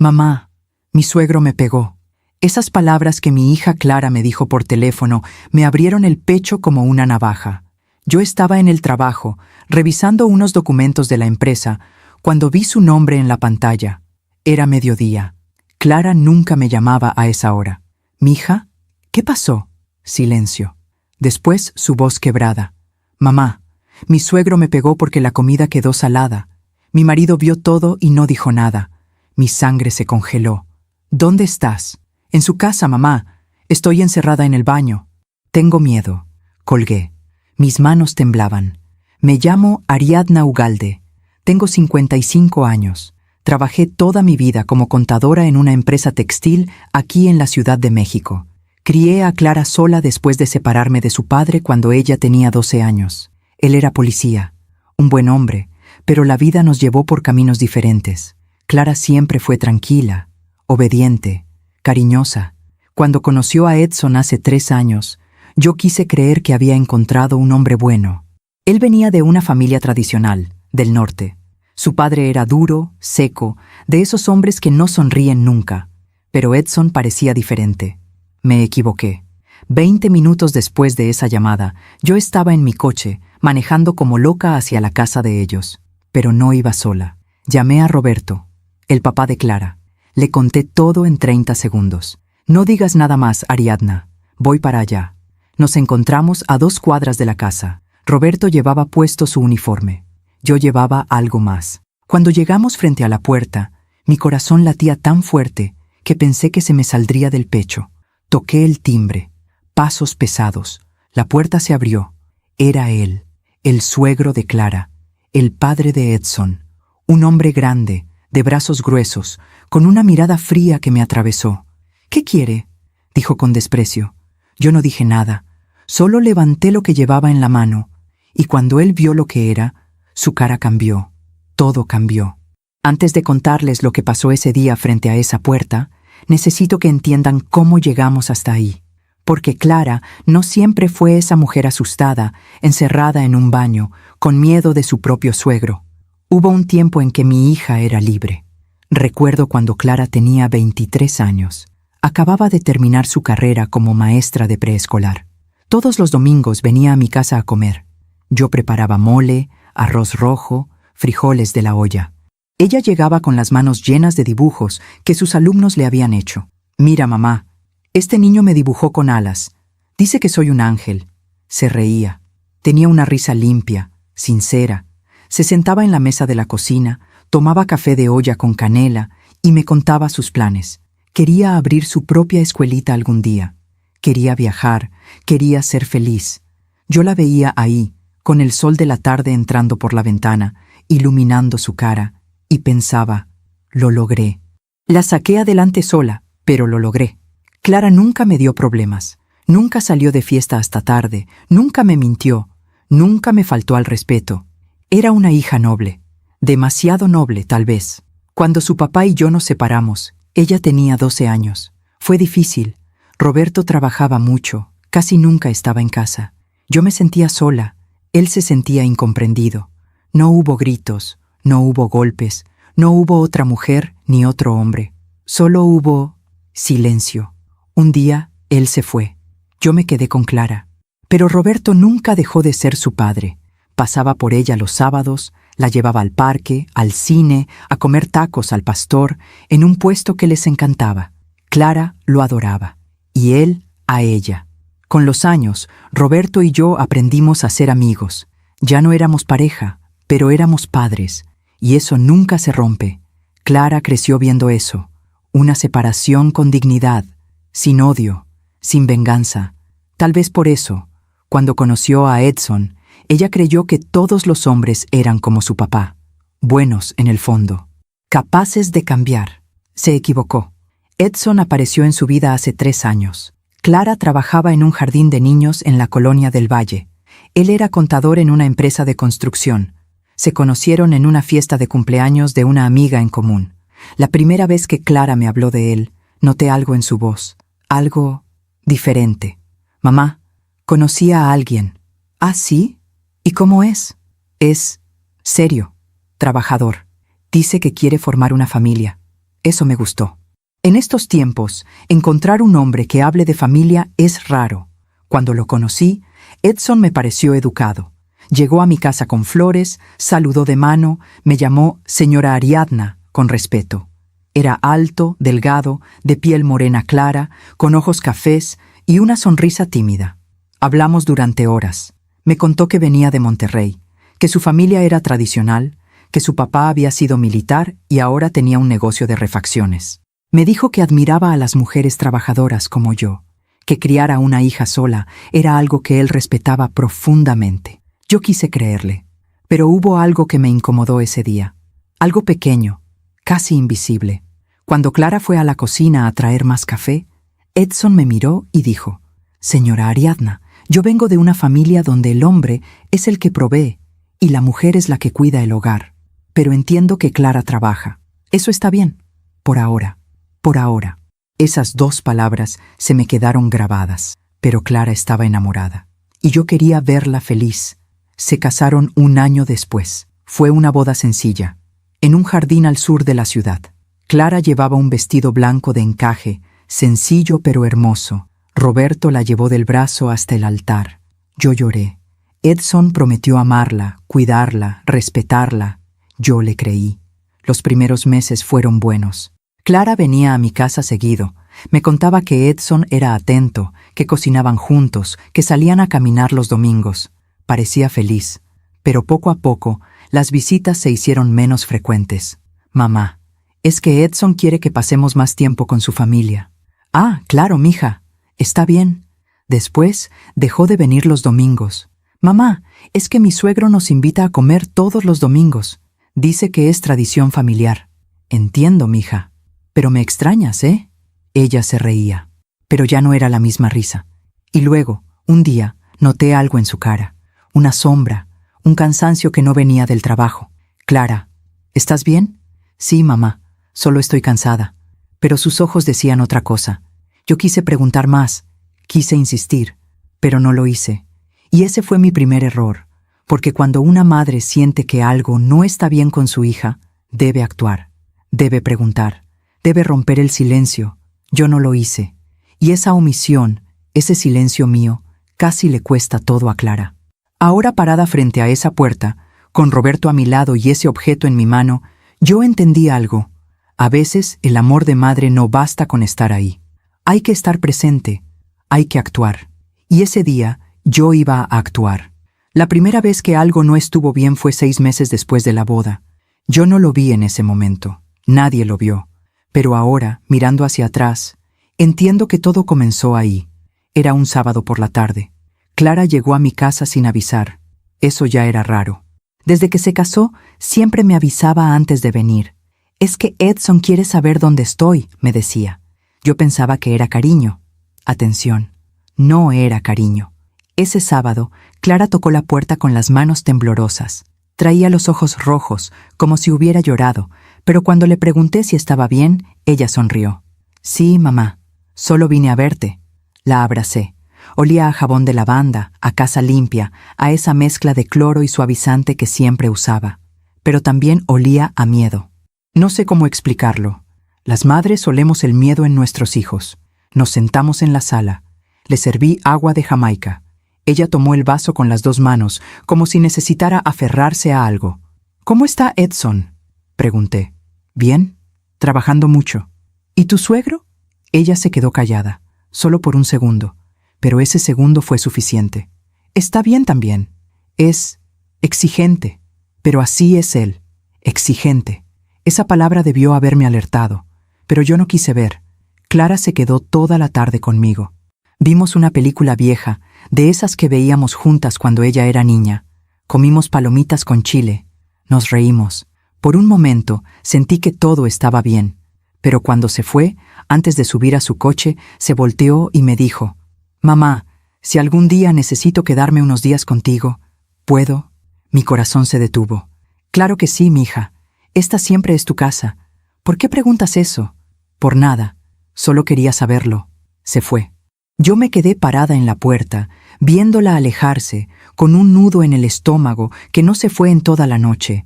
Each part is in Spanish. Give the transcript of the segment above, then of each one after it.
Mamá, mi suegro me pegó. Esas palabras que mi hija Clara me dijo por teléfono me abrieron el pecho como una navaja. Yo estaba en el trabajo, revisando unos documentos de la empresa, cuando vi su nombre en la pantalla. Era mediodía. Clara nunca me llamaba a esa hora. «¿Mija? ¿Qué pasó?» Silencio. Después su voz quebrada. «Mamá, mi suegro me pegó porque la comida quedó salada. Mi marido vio todo y no dijo nada. Mi sangre se congeló. ¿Dónde estás?» «En su casa, mamá. Estoy encerrada en el baño». «Tengo miedo». Colgué. Mis manos temblaban. «Me llamo Ariadna Ugalde. Tengo 55 años. Trabajé toda mi vida como contadora en una empresa textil aquí en la Ciudad de México. Crié a Clara sola después de separarme de su padre cuando ella tenía 12 años. Él era policía, un buen hombre, pero la vida nos llevó por caminos diferentes. Clara siempre fue tranquila, obediente, cariñosa. Cuando conoció a Edson hace 3 años, yo quise creer que había encontrado un hombre bueno. Él venía de una familia tradicional, del norte. Su padre era duro, seco, de esos hombres que no sonríen nunca. Pero Edson parecía diferente. Me equivoqué. 20 minutos después de esa llamada, yo estaba en mi coche, manejando como loca hacia la casa de ellos. Pero no iba sola. Llamé a Roberto, el papá de Clara. Le conté todo en 30 segundos. «No digas nada más, Ariadna. Voy para allá». Nos encontramos a 2 cuadras de la casa. Roberto llevaba puesto su uniforme. Yo llevaba algo más. Cuando llegamos frente a la puerta, mi corazón latía tan fuerte que pensé que se me saldría del pecho. Toqué el timbre. Pasos pesados. La puerta se abrió. Era él, el suegro de Clara, el padre de Edson. Un hombre grande, de brazos gruesos, con una mirada fría que me atravesó. «¿Qué quiere?», dijo con desprecio. Yo no dije nada, solo levanté lo que llevaba en la mano, y cuando él vio lo que era, su cara cambió, todo cambió. Antes de contarles lo que pasó ese día frente a esa puerta, necesito que entiendan cómo llegamos hasta ahí. Porque Clara no siempre fue esa mujer asustada, encerrada en un baño, con miedo de su propio suegro. Hubo un tiempo en que mi hija era libre. Recuerdo cuando Clara tenía 23 años. Acababa de terminar su carrera como maestra de preescolar. Todos los domingos venía a mi casa a comer. Yo preparaba mole, arroz rojo, frijoles de la olla. Ella llegaba con las manos llenas de dibujos que sus alumnos le habían hecho. «Mira, mamá, este niño me dibujó con alas. Dice que soy un ángel». Se reía. Tenía una risa limpia, sincera. Se sentaba en la mesa de la cocina, tomaba café de olla con canela y me contaba sus planes. Quería abrir su propia escuelita algún día. Quería viajar, quería ser feliz. Yo la veía ahí, con el sol de la tarde entrando por la ventana, iluminando su cara, y pensaba, lo logré. La saqué adelante sola, pero lo logré. Clara nunca me dio problemas, nunca salió de fiesta hasta tarde, nunca me mintió, nunca me faltó al respeto. Era una hija noble, demasiado noble tal vez. Cuando su papá y yo nos separamos, ella tenía 12 años. Fue difícil. Roberto trabajaba mucho, casi nunca estaba en casa. Yo me sentía sola. Él se sentía incomprendido. No hubo gritos, no hubo golpes, no hubo otra mujer ni otro hombre. Solo hubo silencio. Un día, él se fue. Yo me quedé con Clara. Pero Roberto nunca dejó de ser su padre. Pasaba por ella los sábados, la llevaba al parque, al cine, a comer tacos al pastor, en un puesto que les encantaba. Clara lo adoraba, y él a ella. Con los años, Roberto y yo aprendimos a ser amigos. Ya no éramos pareja, pero éramos padres, y eso nunca se rompe. Clara creció viendo eso, una separación con dignidad, sin odio, sin venganza. Tal vez por eso, cuando conoció a Edson, ella creyó que todos los hombres eran como su papá, buenos en el fondo, capaces de cambiar. Se equivocó. Edson apareció en su vida hace 3 años. Clara trabajaba en un jardín de niños en la colonia del Valle. Él era contador en una empresa de construcción. Se conocieron en una fiesta de cumpleaños de una amiga en común. La primera vez que Clara me habló de él, noté algo en su voz, algo diferente. «Mamá, conocí a alguien». «¿Ah, sí? ¿Y cómo es?» «Es serio, trabajador. Dice que quiere formar una familia». Eso me gustó. En estos tiempos, encontrar un hombre que hable de familia es raro. Cuando lo conocí, Edson me pareció educado. Llegó a mi casa con flores, saludó de mano, me llamó señora Ariadna, con respeto. Era alto, delgado, de piel morena clara, con ojos cafés y una sonrisa tímida. Hablamos durante horas. Me contó que venía de Monterrey, que su familia era tradicional, que su papá había sido militar y ahora tenía un negocio de refacciones. Me dijo que admiraba a las mujeres trabajadoras como yo, que criar a una hija sola era algo que él respetaba profundamente. Yo quise creerle, pero hubo algo que me incomodó ese día. Algo pequeño, casi invisible. Cuando Clara fue a la cocina a traer más café, Edson me miró y dijo: «Señora Ariadna, yo vengo de una familia donde el hombre es el que provee y la mujer es la que cuida el hogar. Pero entiendo que Clara trabaja. Eso está bien. Por ahora. Por ahora». Esas 2 palabras se me quedaron grabadas, pero Clara estaba enamorada. Y yo quería verla feliz. Se casaron 1 año después. Fue una boda sencilla, en un jardín al sur de la ciudad. Clara llevaba un vestido blanco de encaje, sencillo pero hermoso. Roberto la llevó del brazo hasta el altar. Yo lloré. Edson prometió amarla, cuidarla, respetarla. Yo le creí. Los primeros meses fueron buenos. Clara venía a mi casa seguido. Me contaba que Edson era atento, que cocinaban juntos, que salían a caminar los domingos. Parecía feliz. Pero poco a poco, las visitas se hicieron menos frecuentes. «Mamá, es que Edson quiere que pasemos más tiempo con su familia». «Ah, claro, mija. Está bien». Después, dejó de venir los domingos. «Mamá, es que mi suegro nos invita a comer todos los domingos. Dice que es tradición familiar». «Entiendo, mija. Pero me extrañas, ¿eh?» Ella se reía, pero ya no era la misma risa. Y luego, un día, noté algo en su cara. Una sombra, un cansancio que no venía del trabajo. «Clara, ¿estás bien?» «Sí, mamá. Solo estoy cansada». Pero sus ojos decían otra cosa. Yo quise preguntar más, quise insistir, pero no lo hice. Y ese fue mi primer error, porque cuando una madre siente que algo no está bien con su hija, debe actuar, debe preguntar, debe romper el silencio. Yo no lo hice, y esa omisión, ese silencio mío, casi le cuesta todo a Clara. Ahora parada frente a esa puerta, con Roberto a mi lado y ese objeto en mi mano, yo entendí algo. A veces el amor de madre no basta con estar ahí. Hay que estar presente, hay que actuar. Y ese día yo iba a actuar. La primera vez que algo no estuvo bien fue 6 meses después de la boda. Yo no lo vi en ese momento, nadie lo vio. Pero ahora, mirando hacia atrás, entiendo que todo comenzó ahí. Era un sábado por la tarde. Clara llegó a mi casa sin avisar. Eso ya era raro. Desde que se casó, siempre me avisaba antes de venir. «Es que Edson quiere saber dónde estoy», me decía. Yo pensaba que era cariño. Atención, no era cariño. Ese sábado, Clara tocó la puerta con las manos temblorosas. Traía los ojos rojos, como si hubiera llorado, pero cuando le pregunté si estaba bien, ella sonrió. «Sí, mamá, solo vine a verte». La abracé. Olía a jabón de lavanda, a casa limpia, a esa mezcla de cloro y suavizante que siempre usaba. Pero también olía a miedo. No sé cómo explicarlo. Las madres solemos el miedo en nuestros hijos. Nos sentamos en la sala. Le serví agua de Jamaica. Ella tomó el vaso con las 2 manos, como si necesitara aferrarse a algo. «¿Cómo está Edson?», pregunté. «Bien, trabajando mucho». «¿Y tu suegro?». Ella se quedó callada, solo por un segundo, pero ese segundo fue suficiente. «Está bien también. Es exigente, pero así es él, exigente». Esa palabra debió haberme alertado, pero yo no quise ver. Clara se quedó toda la tarde conmigo. Vimos una película vieja, de esas que veíamos juntas cuando ella era niña. Comimos palomitas con chile. Nos reímos. Por un momento sentí que todo estaba bien, pero cuando se fue, antes de subir a su coche, se volteó y me dijo: «Mamá, si algún día necesito quedarme unos días contigo, ¿puedo?». Mi corazón se detuvo. «Claro que sí, mija. Esta siempre es tu casa. ¿Por qué preguntas eso?». «Por nada. Solo quería saberlo». Se fue. Yo me quedé parada en la puerta, viéndola alejarse, con un nudo en el estómago que no se fue en toda la noche.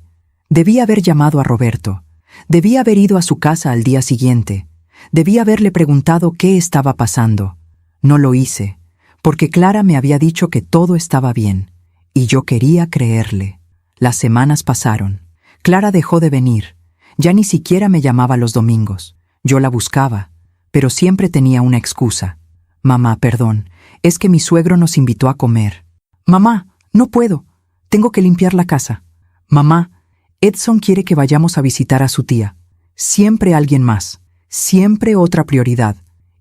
Debí haber llamado a Roberto. Debí haber ido a su casa al día siguiente. Debí haberle preguntado qué estaba pasando. No lo hice, porque Clara me había dicho que todo estaba bien, y yo quería creerle. Las semanas pasaron. Clara dejó de venir. Ya ni siquiera me llamaba los domingos. Yo la buscaba, pero siempre tenía una excusa. Mamá, perdón, es que mi suegro nos invitó a comer. Mamá, no puedo. Tengo que limpiar la casa. Mamá, Edson quiere que vayamos a visitar a su tía. Siempre alguien más. Siempre otra prioridad.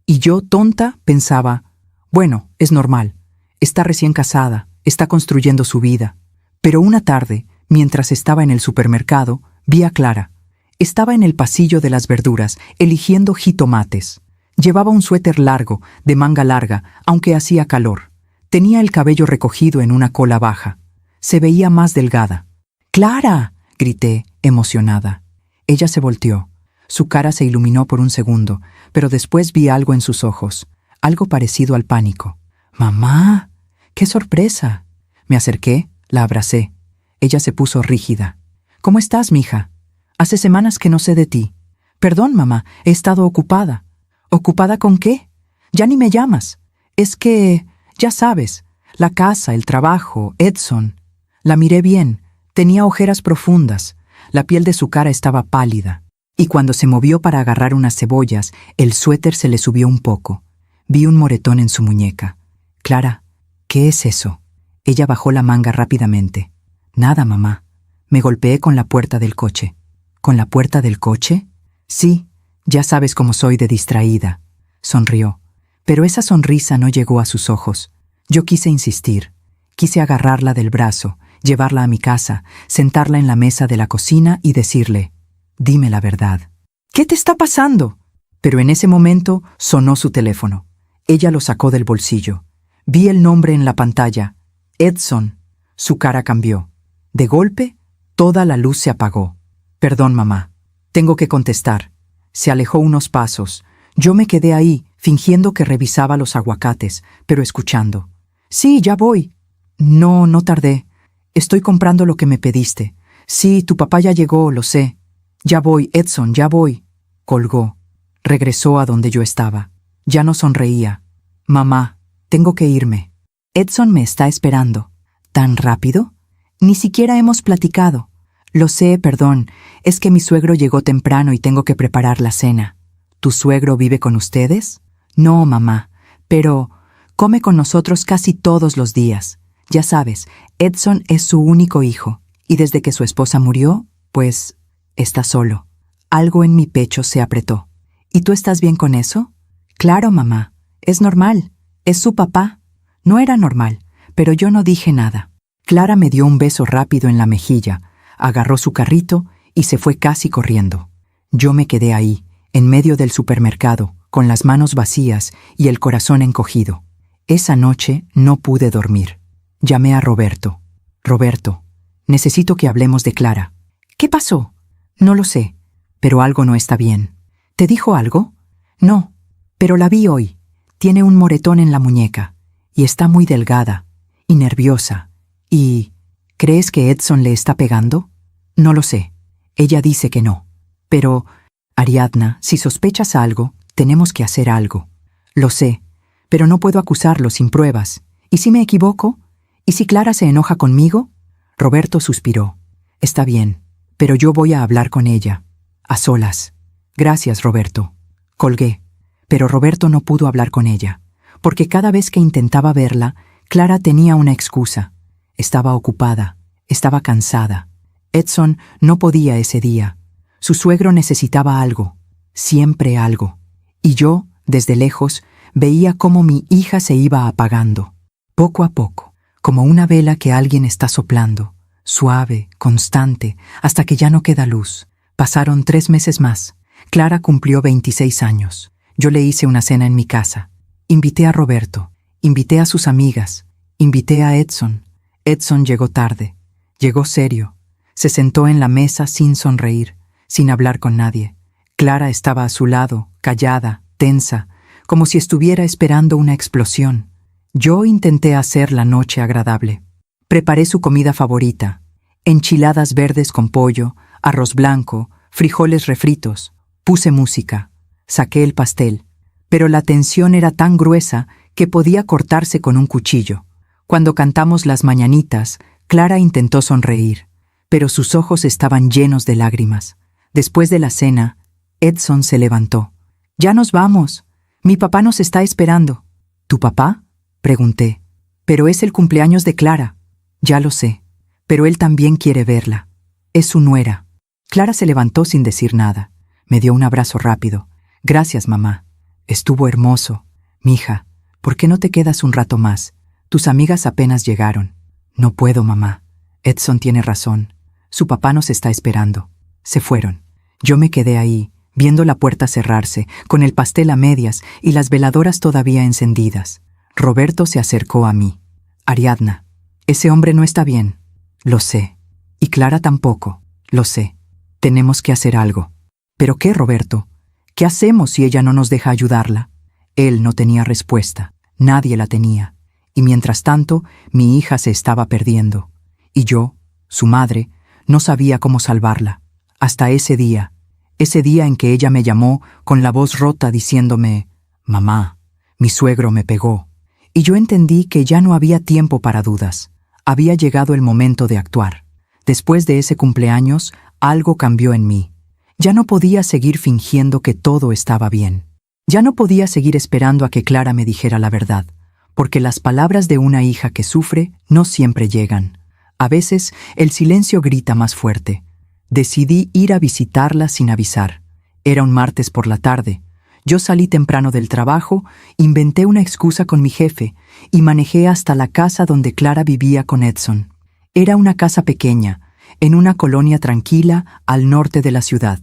Y yo, tonta, pensaba, bueno, es normal. Está recién casada, está construyendo su vida. Pero una tarde, mientras estaba en el supermercado, vi a Clara. Estaba en el pasillo de las verduras, eligiendo jitomates. Llevaba un suéter largo, de manga larga, aunque hacía calor. Tenía el cabello recogido en una cola baja. Se veía más delgada. ¡Clara!, grité, emocionada. Ella se volteó. Su cara se iluminó por un segundo, pero después vi algo en sus ojos, algo parecido al pánico. ¡Mamá! ¡Qué sorpresa! Me acerqué, la abracé. Ella se puso rígida. ¿Cómo estás, mija? Hace semanas que no sé de ti. Perdón, mamá, he estado ocupada. ¿Ocupada con qué? Ya ni me llamas. Es que, ya sabes, la casa, el trabajo, Edson. La miré bien. Tenía ojeras profundas. La piel de su cara estaba pálida. Y cuando se movió para agarrar unas cebollas, el suéter se le subió un poco. Vi un moretón en su muñeca. Clara, ¿qué es eso? Ella bajó la manga rápidamente. Nada, mamá. Me golpeé con la puerta del coche. ¿Con la puerta del coche? Sí, ya sabes cómo soy de distraída. Sonrió, pero esa sonrisa no llegó a sus ojos. Yo quise insistir. Quise agarrarla del brazo, llevarla a mi casa, sentarla en la mesa de la cocina y decirle, dime la verdad. ¿Qué te está pasando? Pero en ese momento sonó su teléfono. Ella lo sacó del bolsillo. Vi el nombre en la pantalla. Edson. Su cara cambió. De golpe, toda la luz se apagó. Perdón, mamá. Tengo que contestar. Se alejó unos pasos. Yo me quedé ahí, fingiendo que revisaba los aguacates, pero escuchando. Sí, ya voy. No, no tardé. Estoy comprando lo que me pediste. Sí, tu papá ya llegó, lo sé. Ya voy, Edson, ya voy. Colgó. Regresó a donde yo estaba. Ya no sonreía. Mamá, tengo que irme. Edson me está esperando. ¿Tan rápido? Ni siquiera hemos platicado. Lo sé, perdón. Es que mi suegro llegó temprano y tengo que preparar la cena. ¿Tu suegro vive con ustedes? No, mamá. Pero come con nosotros casi todos los días. Ya sabes, Edson es su único hijo. Y desde que su esposa murió, pues, está solo. Algo en mi pecho se apretó. ¿Y tú estás bien con eso? Claro, mamá. Es normal. Es su papá. No era normal, pero yo no dije nada. Clara me dio un beso rápido en la mejilla, agarró su carrito y se fue casi corriendo. Yo me quedé ahí, en medio del supermercado, con las manos vacías y el corazón encogido. Esa noche no pude dormir. Llamé a Roberto. Roberto, necesito que hablemos de Clara. ¿Qué pasó? No lo sé, pero algo no está bien. ¿Te dijo algo? No, pero la vi hoy. Tiene un moretón en la muñeca y está muy delgada y nerviosa. ¿Y crees que Edson le está pegando? No lo sé. Ella dice que no. Pero, Ariadna, si sospechas algo, tenemos que hacer algo. Lo sé, pero no puedo acusarlo sin pruebas. ¿Y si me equivoco? ¿Y si Clara se enoja conmigo? Roberto suspiró. Está bien, pero yo voy a hablar con ella. A solas. Gracias, Roberto. Colgué. Pero Roberto no pudo hablar con ella, porque cada vez que intentaba verla, Clara tenía una excusa. Estaba ocupada, estaba cansada. Edson no podía ese día. Su suegro necesitaba algo, siempre algo. Y yo, desde lejos, veía cómo mi hija se iba apagando, poco a poco, como una vela que alguien está soplando, suave, constante, hasta que ya no queda luz. Pasaron 3 meses más. Clara cumplió 26 años. Yo le hice una cena en mi casa. Invité a Roberto, invité a sus amigas, invité a Edson. Edson llegó tarde, llegó serio. Se sentó en la mesa sin sonreír, sin hablar con nadie. Clara estaba a su lado, callada, tensa, como si estuviera esperando una explosión. Yo intenté hacer la noche agradable. Preparé su comida favorita: enchiladas verdes con pollo, arroz blanco, frijoles refritos, puse música, saqué el pastel, pero la tensión era tan gruesa que podía cortarse con un cuchillo. Cuando cantamos las mañanitas, Clara intentó sonreír, pero sus ojos estaban llenos de lágrimas. Después de la cena, Edson se levantó. «Ya nos vamos. Mi papá nos está esperando». «¿Tu papá?», pregunté. «Pero es el cumpleaños de Clara». «Ya lo sé, pero él también quiere verla. Es su nuera». Clara se levantó sin decir nada. Me dio un abrazo rápido. «Gracias, mamá. Estuvo hermoso. Mija, ¿por qué no te quedas un rato más? Tus amigas apenas llegaron». «No puedo, mamá. Edson tiene razón. Su papá nos está esperando». Se fueron. Yo me quedé ahí, viendo la puerta cerrarse, con el pastel a medias y las veladoras todavía encendidas. Roberto se acercó a mí. «Ariadna, ese hombre no está bien». «Lo sé. Y Clara tampoco». «Lo sé. Tenemos que hacer algo». «¿Pero qué, Roberto? ¿Qué hacemos si ella no nos deja ayudarla?» Él no tenía respuesta. Nadie la tenía. Y mientras tanto, mi hija se estaba perdiendo. Y yo, su madre, no sabía cómo salvarla. Hasta ese día en que ella me llamó con la voz rota diciéndome: «Mamá, mi suegro me pegó». Y yo entendí que ya no había tiempo para dudas. Había llegado el momento de actuar. Después de ese cumpleaños, algo cambió en mí. Ya no podía seguir fingiendo que todo estaba bien. Ya no podía seguir esperando a que Clara me dijera la verdad, porque las palabras de una hija que sufre no siempre llegan. A veces, el silencio grita más fuerte. Decidí ir a visitarla sin avisar. Era un martes por la tarde. Yo salí temprano del trabajo, inventé una excusa con mi jefe y manejé hasta la casa donde Clara vivía con Edson. Era una casa pequeña, en una colonia tranquila al norte de la ciudad.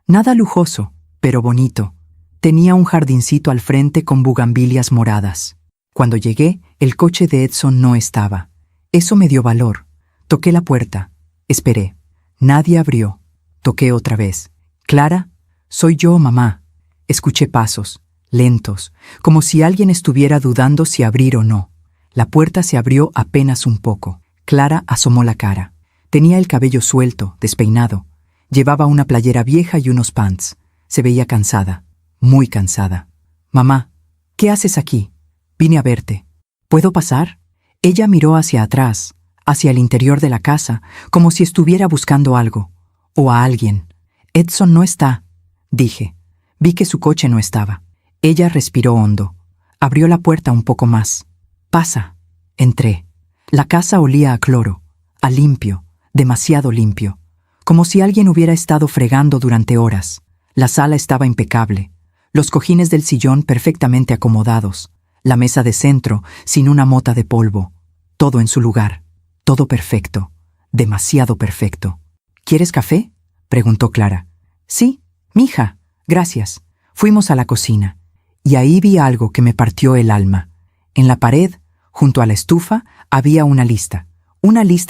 Nada lujoso, pero bonito. Tenía un jardincito al frente con bugambilias moradas. Cuando llegué, el coche de Edson no estaba. Eso me dio valor. Toqué la puerta. Esperé. Nadie abrió. Toqué otra vez. «Clara, soy yo, mamá». Escuché pasos, lentos, como si alguien estuviera dudando si abrir o no. La puerta se abrió apenas un poco. Clara asomó la cara. Tenía el cabello suelto, despeinado. Llevaba una playera vieja y unos pants. Se veía cansada, muy cansada. «Mamá, ¿qué haces aquí? Vine a verte. ¿Puedo pasar?» Ella miró hacia atrás, hacia el interior de la casa, como si estuviera buscando algo, o a alguien. «Edson no está», dije. Vi que su coche no estaba. Ella respiró hondo. Abrió la puerta un poco más. «Pasa». Entré. La casa olía a cloro, a limpio, demasiado limpio, como si alguien hubiera estado fregando durante horas. La sala estaba impecable, los cojines del sillón perfectamente acomodados, la mesa de centro sin una mota de polvo, todo en su lugar, todo perfecto, demasiado perfecto. «¿Quieres café?», preguntó Clara. «Sí, mija, gracias». Fuimos a la cocina, y ahí vi algo que me partió el alma. En la pared, junto a la estufa, había una lista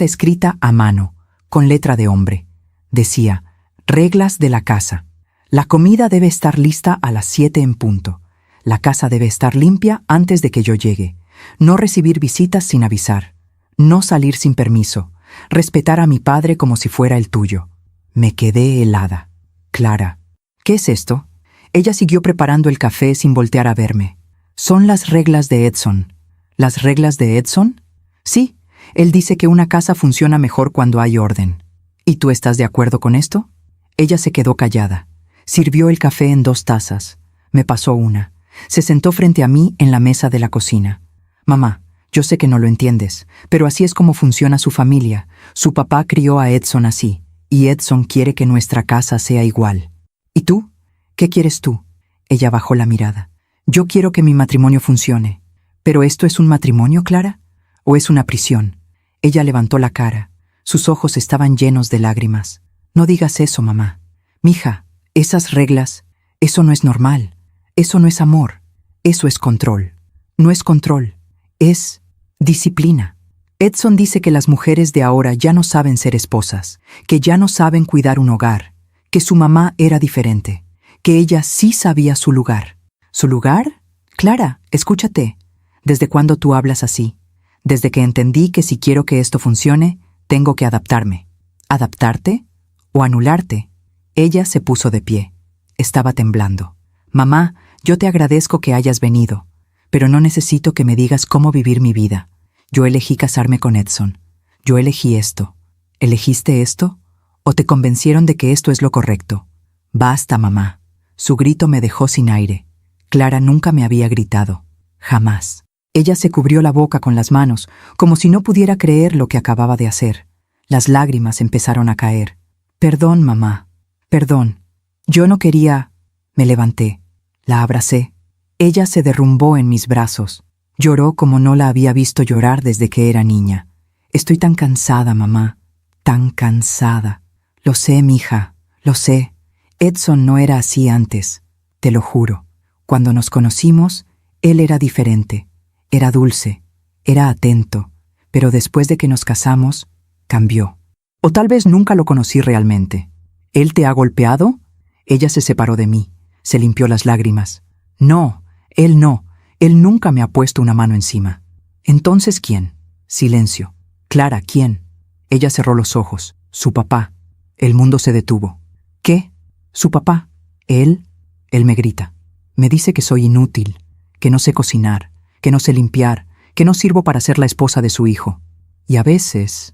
escrita a mano, con letra de hombre. Decía: «Reglas de la casa. La comida debe estar lista a las 7 en punto. La casa debe estar limpia antes de que yo llegue. No recibir visitas sin avisar. No salir sin permiso. Respetar a mi padre como si fuera el tuyo». Me quedé helada. «Clara, ¿qué es esto?». Ella siguió preparando el café sin voltear a verme. «Son las reglas de Edson». «¿Las reglas de Edson?». «Sí, él dice que una casa funciona mejor cuando hay orden». «¿Y tú estás de acuerdo con esto?». Ella se quedó callada. Sirvió el café en 2 tazas. Me pasó una. Se sentó frente a mí en la mesa de la cocina. «Mamá, yo sé que no lo entiendes, pero así es como funciona su familia. Su papá crió a Edson así, y Edson quiere que nuestra casa sea igual». «¿Y tú? ¿Qué quieres tú?». Ella bajó la mirada. «Yo quiero que mi matrimonio funcione». «¿Pero esto es un matrimonio, Clara? ¿O es una prisión?». Ella levantó la cara. Sus ojos estaban llenos de lágrimas. «No digas eso, mamá. Mija, esas reglas, eso no es normal. Eso no es amor. Eso es control. No es control. Es disciplina». Edson dice que las mujeres de ahora ya no saben ser esposas, que ya no saben cuidar un hogar, que su mamá era diferente, que ella sí sabía su lugar. ¿Su lugar? Clara, escúchate. ¿Desde cuándo tú hablas así? Desde que entendí que si quiero que esto funcione, tengo que adaptarme. ¿Adaptarte? ¿O anularte? Ella se puso de pie. Estaba temblando. Mamá, yo te agradezco que hayas venido, pero no necesito que me digas cómo vivir mi vida. Yo elegí casarme con Edson. Yo elegí esto. ¿Elegiste esto? ¿O te convencieron de que esto es lo correcto? Basta, mamá. Su grito me dejó sin aire. Clara nunca me había gritado. Jamás. Ella se cubrió la boca con las manos, como si no pudiera creer lo que acababa de hacer. Las lágrimas empezaron a caer. Perdón, mamá. Perdón. Yo no quería... Me levanté. La abracé. Ella se derrumbó en mis brazos. Lloró como no la había visto llorar desde que era niña. Estoy tan cansada, mamá. Tan cansada. Lo sé, mija. Lo sé. Edson no era así antes. Te lo juro. Cuando nos conocimos, él era diferente. Era dulce. Era atento. Pero después de que nos casamos, cambió. O tal vez nunca lo conocí realmente. ¿Él te ha golpeado? Ella se separó de mí. Se limpió las lágrimas. No. Él nunca me ha puesto una mano encima. Entonces, ¿quién? Silencio. Clara, ¿quién? Ella cerró los ojos. Su papá. El mundo se detuvo. ¿Qué? Su papá. Él me grita. Me dice que soy inútil, que no sé cocinar, que no sé limpiar, que no sirvo para ser la esposa de su hijo. Y a veces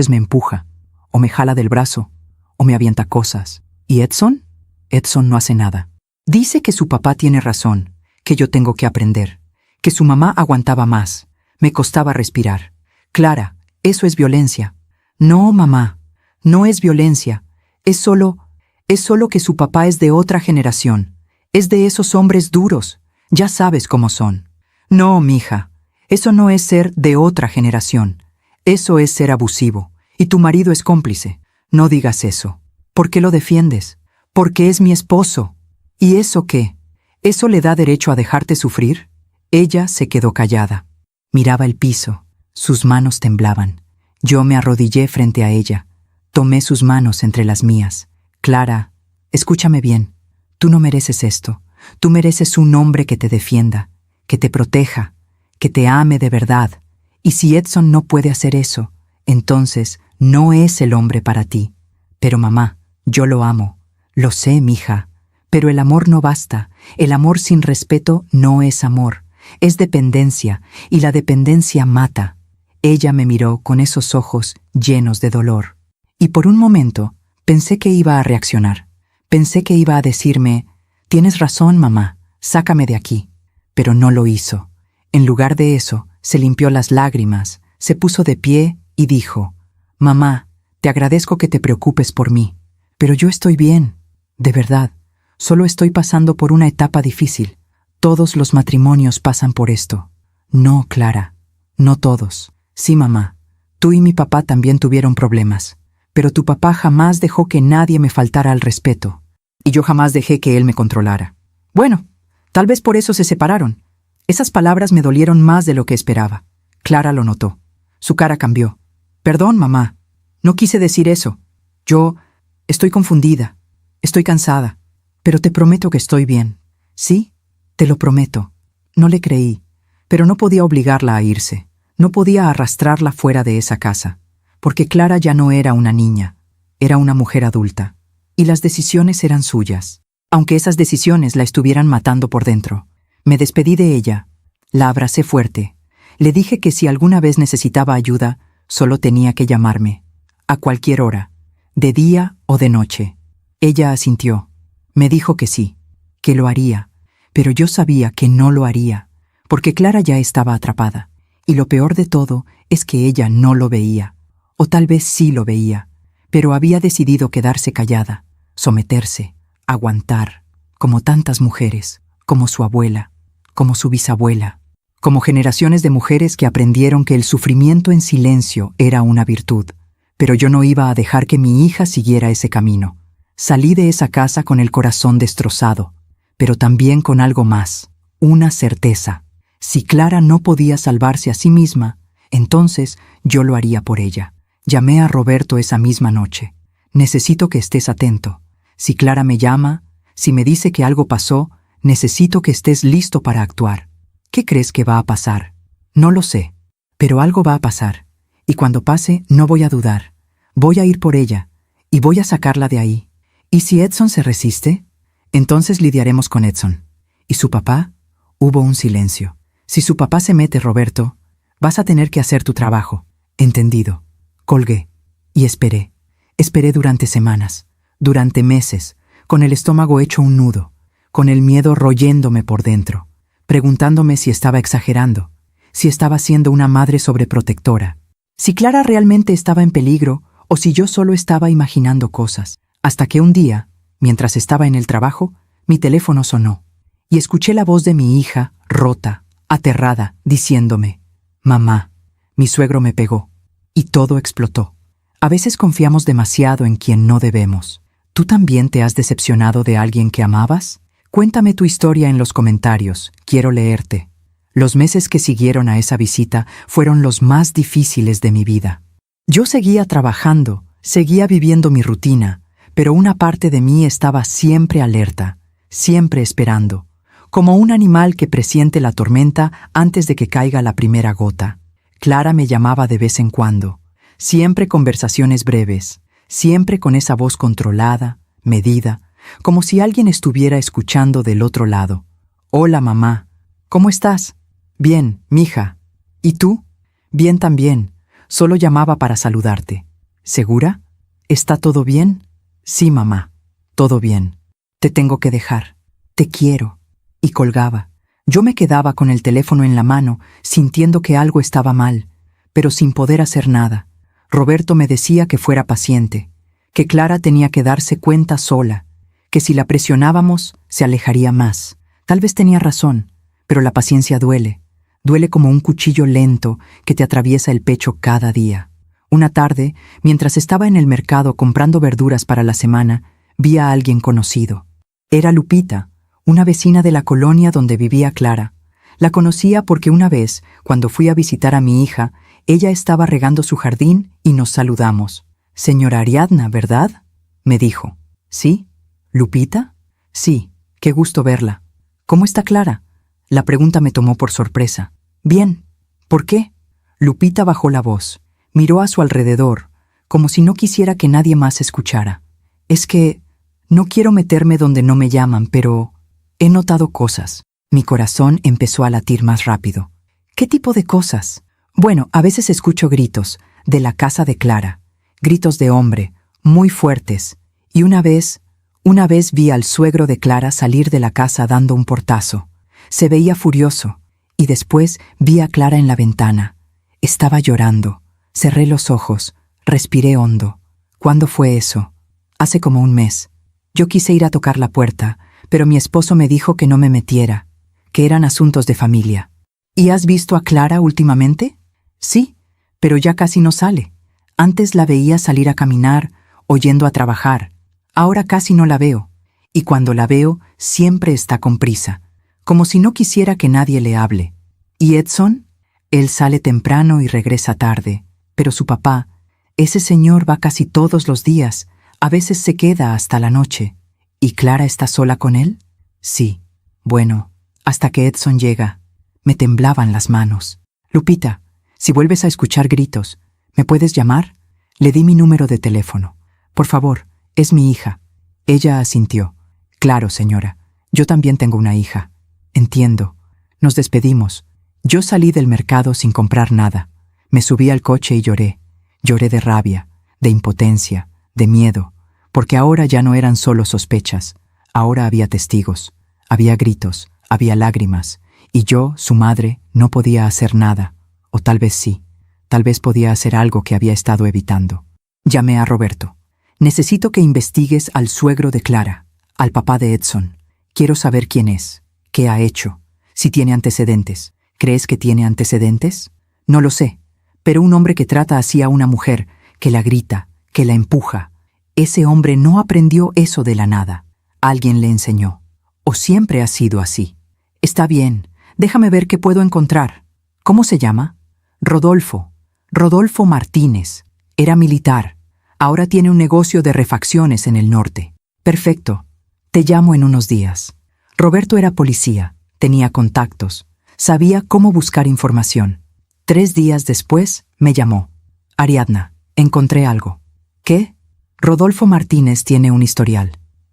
me empuja, o me jala del brazo, o me avienta cosas. ¿Y Edson? Edson no hace nada. Dice que su papá tiene razón, que yo tengo que aprender, que su mamá aguantaba más, me costaba respirar. Clara, eso es violencia. No, mamá, no es violencia. Es solo que su papá es de otra generación. Es de esos hombres duros. Ya sabes cómo son. No, mija, eso no es ser de otra generación. Eso es ser abusivo. Y tu marido es cómplice. No digas eso. ¿Por qué lo defiendes? Porque es mi esposo. ¿Y eso qué? ¿Eso le da derecho a dejarte sufrir? Ella se quedó callada. Miraba el piso. Sus manos temblaban. Yo me arrodillé frente a ella. Tomé sus manos entre las mías. Clara, escúchame bien. Tú no mereces esto. Tú mereces un hombre que te defienda, que te proteja, que te ame de verdad. Y si Edson no puede hacer eso, entonces no es el hombre para ti. Pero mamá, yo lo amo. Lo sé, mija. Pero el amor no basta. El amor sin respeto no es amor. Es dependencia, y la dependencia mata. Ella me miró con esos ojos llenos de dolor. Y por un momento pensé que iba a reaccionar. Pensé que iba a decirme, «Tienes razón, mamá, sácame de aquí». Pero no lo hizo. En lugar de eso, se limpió las lágrimas, se puso de pie y dijo, «Mamá, te agradezco que te preocupes por mí, pero yo estoy bien, de verdad. Solo estoy pasando por una etapa difícil. Todos los matrimonios pasan por esto». «No, Clara, no todos. Sí, mamá, tú y mi papá también tuvieron problemas, pero tu papá jamás dejó que nadie me faltara al respeto, y yo jamás dejé que él me controlara. Bueno, tal vez por eso se separaron». Esas palabras me dolieron más de lo que esperaba. Clara lo notó. Su cara cambió. «Perdón, mamá. No quise decir eso. Yo estoy confundida. Estoy cansada. Pero te prometo que estoy bien». «Sí, te lo prometo». No le creí, pero no podía obligarla a irse. No podía arrastrarla fuera de esa casa, porque Clara ya no era una niña, era una mujer adulta, y las decisiones eran suyas, aunque esas decisiones la estuvieran matando por dentro. Me despedí de ella, la abracé fuerte, le dije que si alguna vez necesitaba ayuda, solo tenía que llamarme, a cualquier hora, de día o de noche. Ella asintió, me dijo que sí, que lo haría, pero yo sabía que no lo haría, porque Clara ya estaba atrapada. Y lo peor de todo es que ella no lo veía, o tal vez sí lo veía, pero había decidido quedarse callada, someterse, aguantar, como tantas mujeres, como su abuela, como su bisabuela, como generaciones de mujeres que aprendieron que el sufrimiento en silencio era una virtud. Pero yo no iba a dejar que mi hija siguiera ese camino. Salí de esa casa con el corazón destrozado, pero también con algo más, una certeza. Si Clara no podía salvarse a sí misma, entonces yo lo haría por ella. Llamé a Roberto esa misma noche. «Necesito que estés atento. Si Clara me llama, si me dice que algo pasó, necesito que estés listo para actuar». «¿Qué crees que va a pasar?» «No lo sé, pero algo va a pasar. Y cuando pase, no voy a dudar. Voy a ir por ella, y voy a sacarla de ahí. ¿Y si Edson se resiste? Entonces lidiaremos con Edson. ¿Y su papá? Hubo un silencio. Si su papá se mete, Roberto, vas a tener que hacer tu trabajo. Entendido. Colgué. Y esperé. Esperé durante semanas, durante meses, con el estómago hecho un nudo, con el miedo royéndome por dentro, preguntándome si estaba exagerando, si estaba siendo una madre sobreprotectora, si Clara realmente estaba en peligro o si yo solo estaba imaginando cosas. Hasta que un día, mientras estaba en el trabajo, mi teléfono sonó y escuché la voz de mi hija, rota, aterrada, diciéndome: «Mamá, mi suegro me pegó», y todo explotó. A veces confiamos demasiado en quien no debemos. ¿Tú también te has decepcionado de alguien que amabas? Cuéntame tu historia en los comentarios, quiero leerte. Los meses que siguieron a esa visita fueron los más difíciles de mi vida. Yo seguía trabajando, seguía viviendo mi rutina, pero una parte de mí estaba siempre alerta, siempre esperando, como un animal que presiente la tormenta antes de que caiga la primera gota. Clara me llamaba de vez en cuando. Siempre conversaciones breves, siempre con esa voz controlada, medida, como si alguien estuviera escuchando del otro lado. «Hola, mamá. ¿Cómo estás?» «Bien, mija. ¿Y tú?» «Bien también. Solo llamaba para saludarte». «¿Segura? ¿Está todo bien?» «Sí, mamá. Todo bien. Te tengo que dejar. Te quiero». Y colgaba. Yo me quedaba con el teléfono en la mano, sintiendo que algo estaba mal, pero sin poder hacer nada. Roberto me decía que fuera paciente, que Clara tenía que darse cuenta sola, que si la presionábamos, se alejaría más. Tal vez tenía razón, pero la paciencia duele. Duele como un cuchillo lento que te atraviesa el pecho cada día. Una tarde, mientras estaba en el mercado comprando verduras para la semana, vi a alguien conocido. Era Lupita, una vecina de la colonia donde vivía Clara. La conocía porque una vez, cuando fui a visitar a mi hija, ella estaba regando su jardín y nos saludamos. «Señora Ariadna, ¿verdad?», me dijo. «¿Sí? ¿Lupita?» «Sí, qué gusto verla». «¿Cómo está Clara?». La pregunta me tomó por sorpresa. «Bien». «¿Por qué?». Lupita bajó la voz, miró a su alrededor, como si no quisiera que nadie más escuchara. «Es que no quiero meterme donde no me llaman, pero he notado cosas». Mi corazón empezó a latir más rápido. «¿Qué tipo de cosas?». «Bueno, a veces escucho gritos, de la casa de Clara, gritos de hombre, muy fuertes, y una vez vi al suegro de Clara salir de la casa dando un portazo. Se veía furioso, y después vi a Clara en la ventana. Estaba llorando. Cerré los ojos, respiré hondo. ¿Cuándo fue eso?». «Hace como un mes. Yo quise ir a tocar la puerta, pero mi esposo me dijo que no me metiera, que eran asuntos de familia». «¿Y has visto a Clara últimamente?». «Sí, pero ya casi no sale. Antes la veía salir a caminar o yendo a trabajar. Ahora casi no la veo. Y cuando la veo, siempre está con prisa, como si no quisiera que nadie le hable». «¿Y Edson?». «Él sale temprano y regresa tarde. Pero su papá, ese señor va casi todos los días. A veces se queda hasta la noche». «¿Y Clara está sola con él?». «Sí. Bueno, hasta que Edson llega». Me temblaban las manos. «Lupita, si vuelves a escuchar gritos, ¿me puedes llamar?». Le di mi número de teléfono. «Por favor, es mi hija». Ella asintió. «Claro, señora. Yo también tengo una hija». «Entiendo». Nos despedimos. Yo salí del mercado sin comprar nada. Me subí al coche y lloré. Lloré de rabia, de impotencia, de miedo, porque ahora ya no eran solo sospechas. Ahora había testigos, había gritos, había lágrimas, y yo, su madre, no podía hacer nada. O tal vez sí, tal vez podía hacer algo que había estado evitando. Llamé a Roberto. «Necesito que investigues al suegro de Clara, al papá de Edson. Quiero saber quién es, qué ha hecho, si tiene antecedentes». «¿Crees que tiene antecedentes?». «No lo sé, pero un hombre que trata así a una mujer, que la grita, que la empuja, ese hombre no aprendió eso de la nada. Alguien le enseñó. ¿O siempre ha sido así?». «Está bien, déjame ver qué puedo encontrar». «¿Cómo se llama?». «Rodolfo. Rodolfo Martínez. Era militar. Ahora tiene un negocio de refacciones en el norte». «Perfecto. Te llamo en unos días». Roberto era policía, tenía contactos, sabía cómo buscar información. 3 días después me llamó. «Ariadna, encontré algo». «¿Qué?». «Rodolfo Martínez tiene un historial.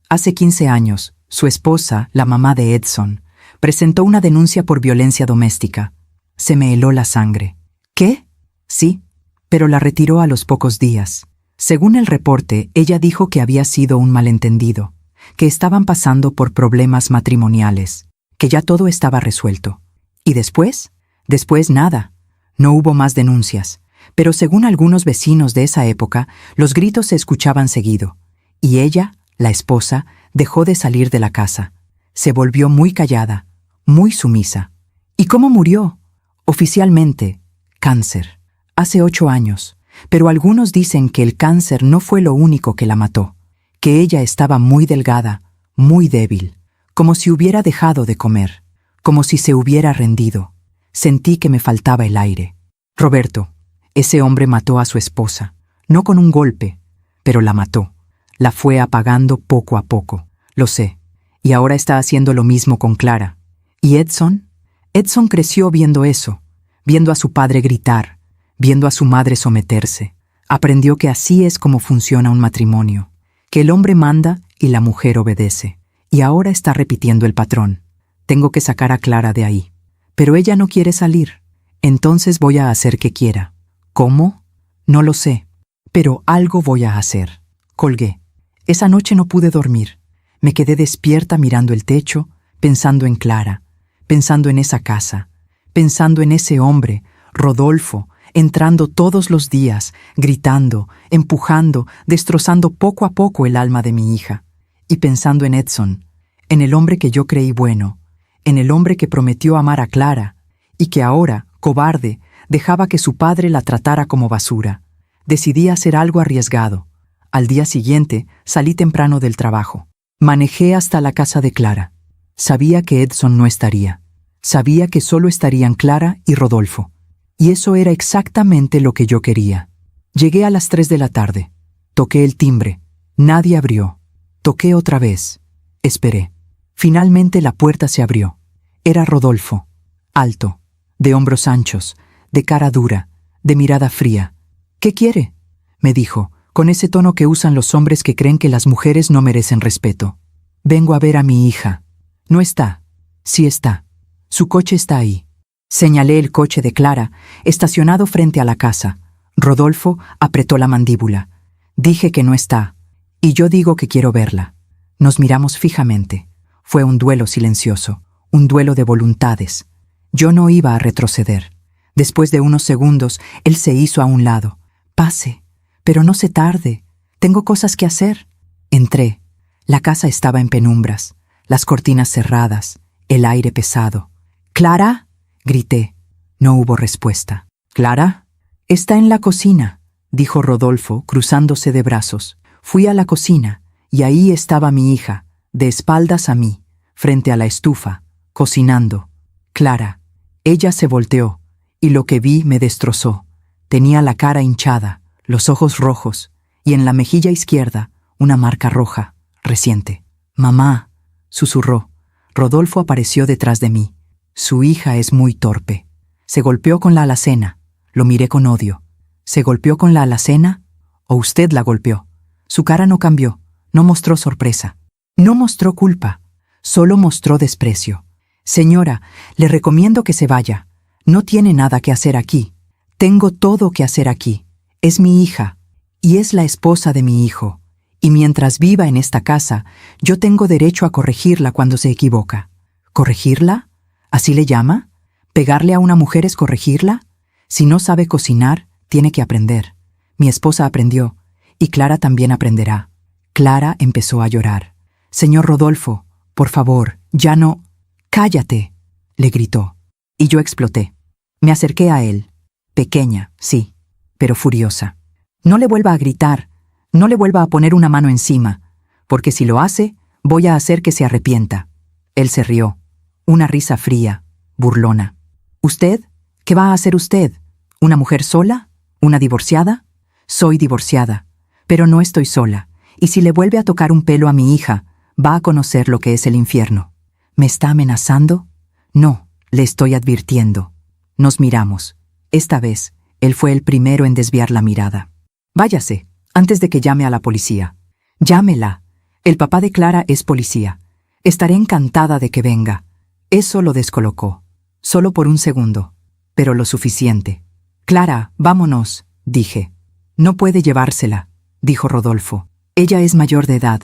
Hace 15 años, su esposa, la mamá de Edson, presentó una denuncia por violencia doméstica. Se me heló la sangre. ¿Qué? Sí, pero la retiró a los pocos días. Según el reporte, ella dijo que había sido un malentendido, que estaban pasando por problemas matrimoniales, que ya todo estaba resuelto. ¿Y después? Después nada. No hubo más denuncias, pero según algunos vecinos de esa época, los gritos se escuchaban seguido, y ella, la esposa, dejó de salir de la casa. Se volvió muy callada, muy sumisa. ¿Y cómo murió? Oficialmente, cáncer. Hace 8 años, pero algunos dicen que el cáncer no fue lo único que la mató, que ella estaba muy delgada, muy débil, como si hubiera dejado de comer, como si se hubiera rendido. Sentí que me faltaba el aire. Roberto, ese hombre mató a su esposa, no con un golpe, pero la mató. La fue apagando poco a poco, lo sé, y ahora está haciendo lo mismo con Clara. ¿Y Edson? Edson creció viendo eso, viendo a su padre gritar, viendo a su madre someterse. Aprendió que así es como funciona un matrimonio, que el hombre manda y la mujer obedece, y ahora está repitiendo el patrón. Tengo que sacar a Clara de ahí. Pero ella no quiere salir, entonces voy a hacer que quiera. ¿Cómo? No lo sé, pero algo voy a hacer. Colgué. Esa noche no pude dormir. Me quedé despierta mirando el techo, pensando en Clara, pensando en esa casa, pensando en ese hombre, Rodolfo, entrando todos los días, gritando, empujando, destrozando poco a poco el alma de mi hija, y pensando en Edson, en el hombre que yo creí bueno, en el hombre que prometió amar a Clara, y que ahora, cobarde, dejaba que su padre la tratara como basura. Decidí hacer algo arriesgado. Al día siguiente, salí temprano del trabajo. Manejé hasta la casa de Clara. Sabía que Edson no estaría. Sabía que solo estarían Clara y Rodolfo. Y eso era exactamente lo que yo quería. Llegué a las 3 de la tarde. Toqué el timbre. Nadie abrió. Toqué otra vez. Esperé. Finalmente la puerta se abrió. Era Rodolfo. Alto, de hombros anchos, de cara dura, de mirada fría. ¿Qué quiere?, me dijo, con ese tono que usan los hombres que creen que las mujeres no merecen respeto. Vengo a ver a mi hija. No está. Sí está. Su coche está ahí. Señalé el coche de Clara, estacionado frente a la casa. Rodolfo apretó la mandíbula. Dije que no está, y yo digo que quiero verla. Nos miramos fijamente. Fue un duelo silencioso, un duelo de voluntades. Yo no iba a retroceder. Después de unos segundos, él se hizo a un lado. Pase, pero no se tarde. Tengo cosas que hacer. Entré. La casa estaba en penumbras, las cortinas cerradas, el aire pesado. «¿Clara?», grité. No hubo respuesta. «¿Clara?». «Está en la cocina», dijo Rodolfo, cruzándose de brazos. Fui a la cocina, y ahí estaba mi hija, de espaldas a mí, frente a la estufa, cocinando. Clara. Ella se volteó, y lo que vi me destrozó. Tenía la cara hinchada, los ojos rojos, y en la mejilla izquierda una marca roja, reciente. «Mamá», susurró. Rodolfo apareció detrás de mí. Su hija es muy torpe. Se golpeó con la alacena. Lo miré con odio. ¿Se golpeó con la alacena? ¿O usted la golpeó? Su cara no cambió, no mostró sorpresa. No mostró culpa, solo mostró desprecio. «Señora, le recomiendo que se vaya. No tiene nada que hacer aquí. Tengo todo que hacer aquí. Es mi hija, y es la esposa de mi hijo. Y mientras viva en esta casa, yo tengo derecho a corregirla cuando se equivoca». ¿Corregirla? ¿Así le llama? ¿Pegarle a una mujer es corregirla? Si no sabe cocinar, tiene que aprender. Mi esposa aprendió, y Clara también aprenderá. Clara empezó a llorar. «Señor Rodolfo, por favor, ya no...». «Cállate», le gritó. Y yo exploté. Me acerqué a él. Pequeña, sí, pero furiosa. «No le vuelva a gritar, no le vuelva a poner una mano encima, porque si lo hace, voy a hacer que se arrepienta». Él se rió. Una risa fría, burlona. «¿Usted? ¿Qué va a hacer usted? ¿Una mujer sola? ¿Una divorciada?» «Soy divorciada, pero no estoy sola, y si le vuelve a tocar un pelo a mi hija, va a conocer lo que es el infierno». «¿Me está amenazando?» «No, le estoy advirtiendo». Nos miramos. Esta vez, él fue el primero en desviar la mirada. «Váyase, antes de que llame a la policía». «Llámela. El papá de Clara es policía. Estaré encantada de que venga. Eso lo descolocó. Solo por un segundo. Pero lo suficiente. Clara, vámonos, dije. No puede llevársela, dijo Rodolfo. Ella es mayor de edad.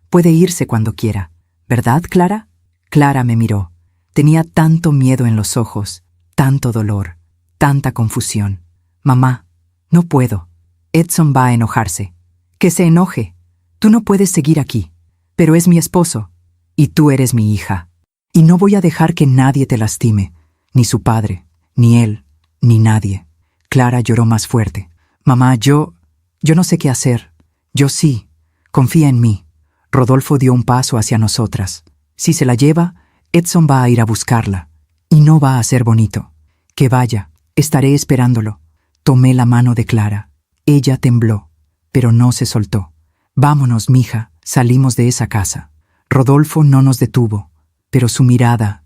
Puede irse cuando quiera. ¿Verdad, Clara? Clara me miró. Tenía tanto miedo en los ojos, tanto dolor, tanta confusión. Mamá, no puedo. Edson va a enojarse. Que se enoje. Tú no puedes seguir aquí. Pero es mi esposo. Y tú eres mi hija. Y no voy a dejar que nadie te lastime. Ni su padre, ni él, ni nadie. Clara lloró más fuerte. Mamá, yo no sé qué hacer. Yo sí. Confía en mí. Rodolfo dio un paso hacia nosotras. Si se la lleva, Edson va a ir a buscarla. Y no va a ser bonito. Que vaya. Estaré esperándolo. Tomé la mano de Clara. Ella tembló, pero no se soltó. Vámonos, mija. Salimos de esa casa. Rodolfo no nos detuvo, pero su mirada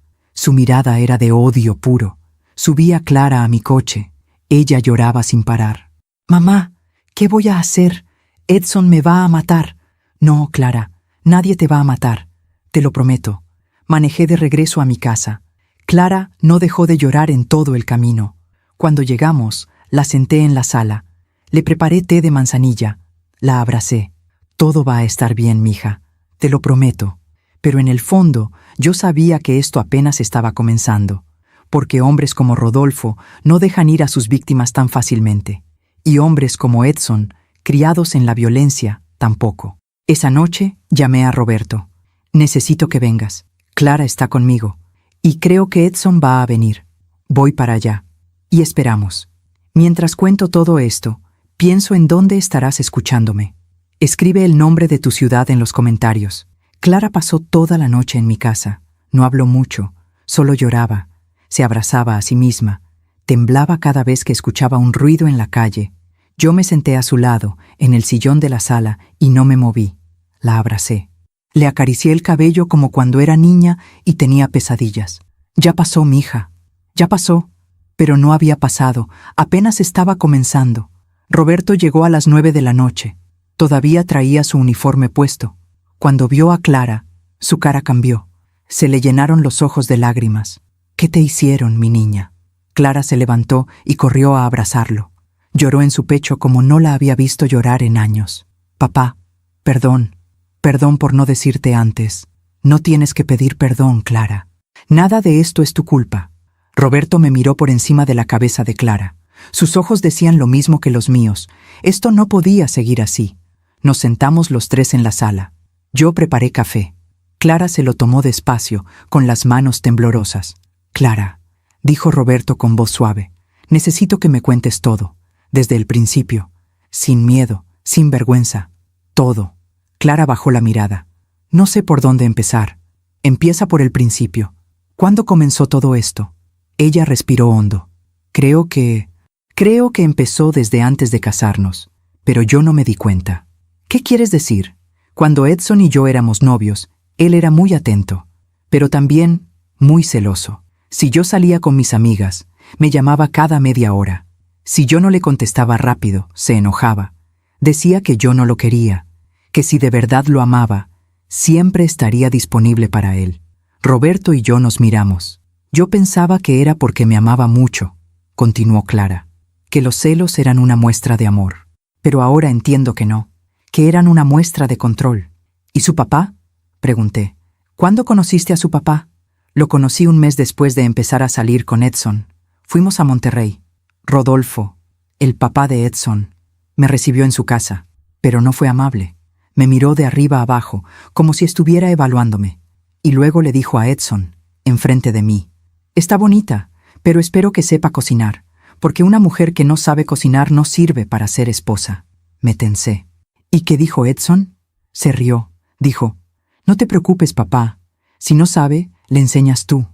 era de odio puro. Subí a Clara a mi coche. Ella lloraba sin parar. Mamá, ¿qué voy a hacer? Edson me va a matar. No, Clara, nadie te va a matar. Te lo prometo. Manejé de regreso a mi casa. Clara no dejó de llorar en todo el camino. Cuando llegamos, la senté en la sala. Le preparé té de manzanilla. La abracé. Todo va a estar bien, mija. Te lo prometo. Pero en el fondo, yo sabía que esto apenas estaba comenzando, porque hombres como Rodolfo no dejan ir a sus víctimas tan fácilmente, y hombres como Edson, criados en la violencia, tampoco. Esa noche llamé a Roberto. Necesito que vengas. Clara está conmigo, y creo que Edson va a venir. Voy para allá. Y esperamos. Mientras cuento todo esto, pienso en dónde estarás escuchándome. Escribe el nombre de tu ciudad en los comentarios. Clara pasó toda la noche en mi casa. No habló mucho, solo lloraba, se abrazaba a sí misma, temblaba cada vez que escuchaba un ruido en la calle. Yo me senté a su lado, en el sillón de la sala, y no me moví. La abracé. Le acaricié el cabello como cuando era niña y tenía pesadillas. Ya pasó, mija. Ya pasó. Pero no había pasado, apenas estaba comenzando. Roberto llegó a las 9 de la noche. Todavía traía su uniforme puesto. Cuando vio a Clara, su cara cambió. Se le llenaron los ojos de lágrimas. ¿Qué te hicieron, mi niña? Clara se levantó y corrió a abrazarlo. Lloró en su pecho como no la había visto llorar en años. Papá, perdón. Perdón por no decirte antes. No tienes que pedir perdón, Clara. Nada de esto es tu culpa. Roberto me miró por encima de la cabeza de Clara. Sus ojos decían lo mismo que los míos. Esto no podía seguir así. Nos sentamos los tres en la sala. Yo preparé café. Clara se lo tomó despacio, con las manos temblorosas. Clara, dijo Roberto con voz suave, necesito que me cuentes todo, desde el principio, sin miedo, sin vergüenza, todo. Clara bajó la mirada. No sé por dónde empezar. Empieza por el principio. ¿Cuándo comenzó todo esto? Ella respiró hondo. Creo que empezó desde antes de casarnos, pero yo no me di cuenta. ¿Qué quieres decir? Cuando Edson y yo éramos novios, él era muy atento, pero también muy celoso. Si yo salía con mis amigas, me llamaba cada media hora. Si yo no le contestaba rápido, se enojaba. Decía que yo no lo quería, que si de verdad lo amaba, siempre estaría disponible para él. Roberto y yo nos miramos. Yo pensaba que era porque me amaba mucho, continuó Clara, que los celos eran una muestra de amor. Pero ahora entiendo que no, que eran una muestra de control. ¿Y su papá? Pregunté. ¿Cuándo conociste a su papá? Lo conocí un mes después de empezar a salir con Edson. Fuimos a Monterrey. Rodolfo, el papá de Edson, me recibió en su casa, pero no fue amable. Me miró de arriba abajo, como si estuviera evaluándome. Y luego le dijo a Edson, enfrente de mí, «Está bonita, pero espero que sepa cocinar, porque una mujer que no sabe cocinar no sirve para ser esposa». Me tensé. ¿Y qué dijo Edson? Se rió. Dijo, «No te preocupes, papá. Si no sabe, le enseñas tú».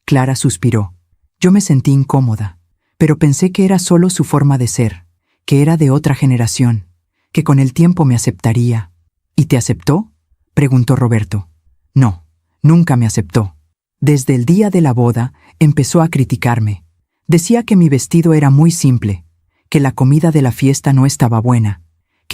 Clara suspiró. Yo me sentí incómoda, pero pensé que era solo su forma de ser, que era de otra generación, que con el tiempo me aceptaría. ¿Y te aceptó? Preguntó Roberto. No, nunca me aceptó. Desde el día de la boda empezó a criticarme. Decía que mi vestido era muy simple, que la comida de la fiesta no estaba buena,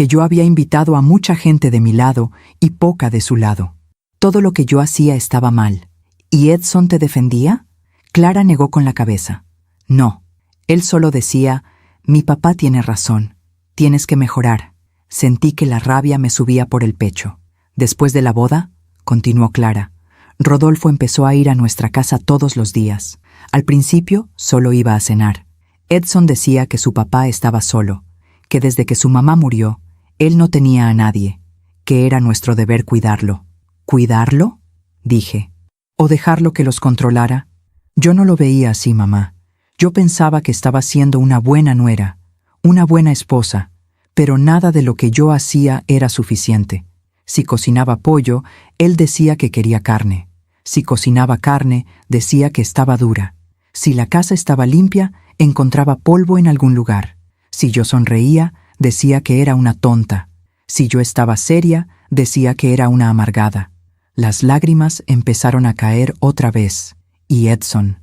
que yo había invitado a mucha gente de mi lado y poca de su lado. Todo lo que yo hacía estaba mal. ¿Y Edson te defendía? Clara negó con la cabeza. No. Él solo decía, mi papá tiene razón. Tienes que mejorar. Sentí que la rabia me subía por el pecho. Después de la boda, continuó Clara, Rodolfo empezó a ir a nuestra casa todos los días. Al principio solo iba a cenar. Edson decía que su papá estaba solo, que desde que su mamá murió, él no tenía a nadie, que era nuestro deber cuidarlo. ¿Cuidarlo?, dije. ¿O dejarlo que los controlara? Yo no lo veía así, mamá. Yo pensaba que estaba siendo una buena nuera, una buena esposa, pero nada de lo que yo hacía era suficiente. Si cocinaba pollo, él decía que quería carne. Si cocinaba carne, decía que estaba dura. Si la casa estaba limpia, encontraba polvo en algún lugar. Si yo sonreía, decía que era una tonta. Si yo estaba seria, decía que era una amargada. Las lágrimas empezaron a caer otra vez. Y Edson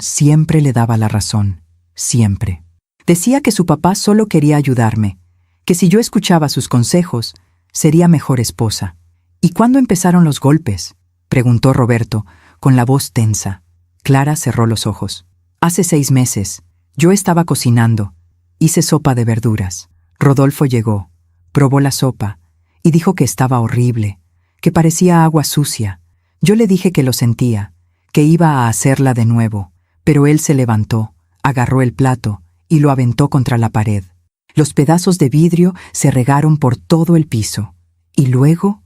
siempre le daba la razón. Siempre. Decía que su papá solo quería ayudarme, que si yo escuchaba sus consejos, sería mejor esposa. ¿Y cuándo empezaron los golpes?, preguntó Roberto, con la voz tensa. Clara cerró los ojos. Hace 6 meses. Yo estaba cocinando. Hice sopa de verduras. Rodolfo llegó, probó la sopa y dijo que estaba horrible, que parecía agua sucia. Yo le dije que lo sentía, que iba a hacerla de nuevo, pero él se levantó, agarró el plato y lo aventó contra la pared. Los pedazos de vidrio se regaron por todo el piso. Y luego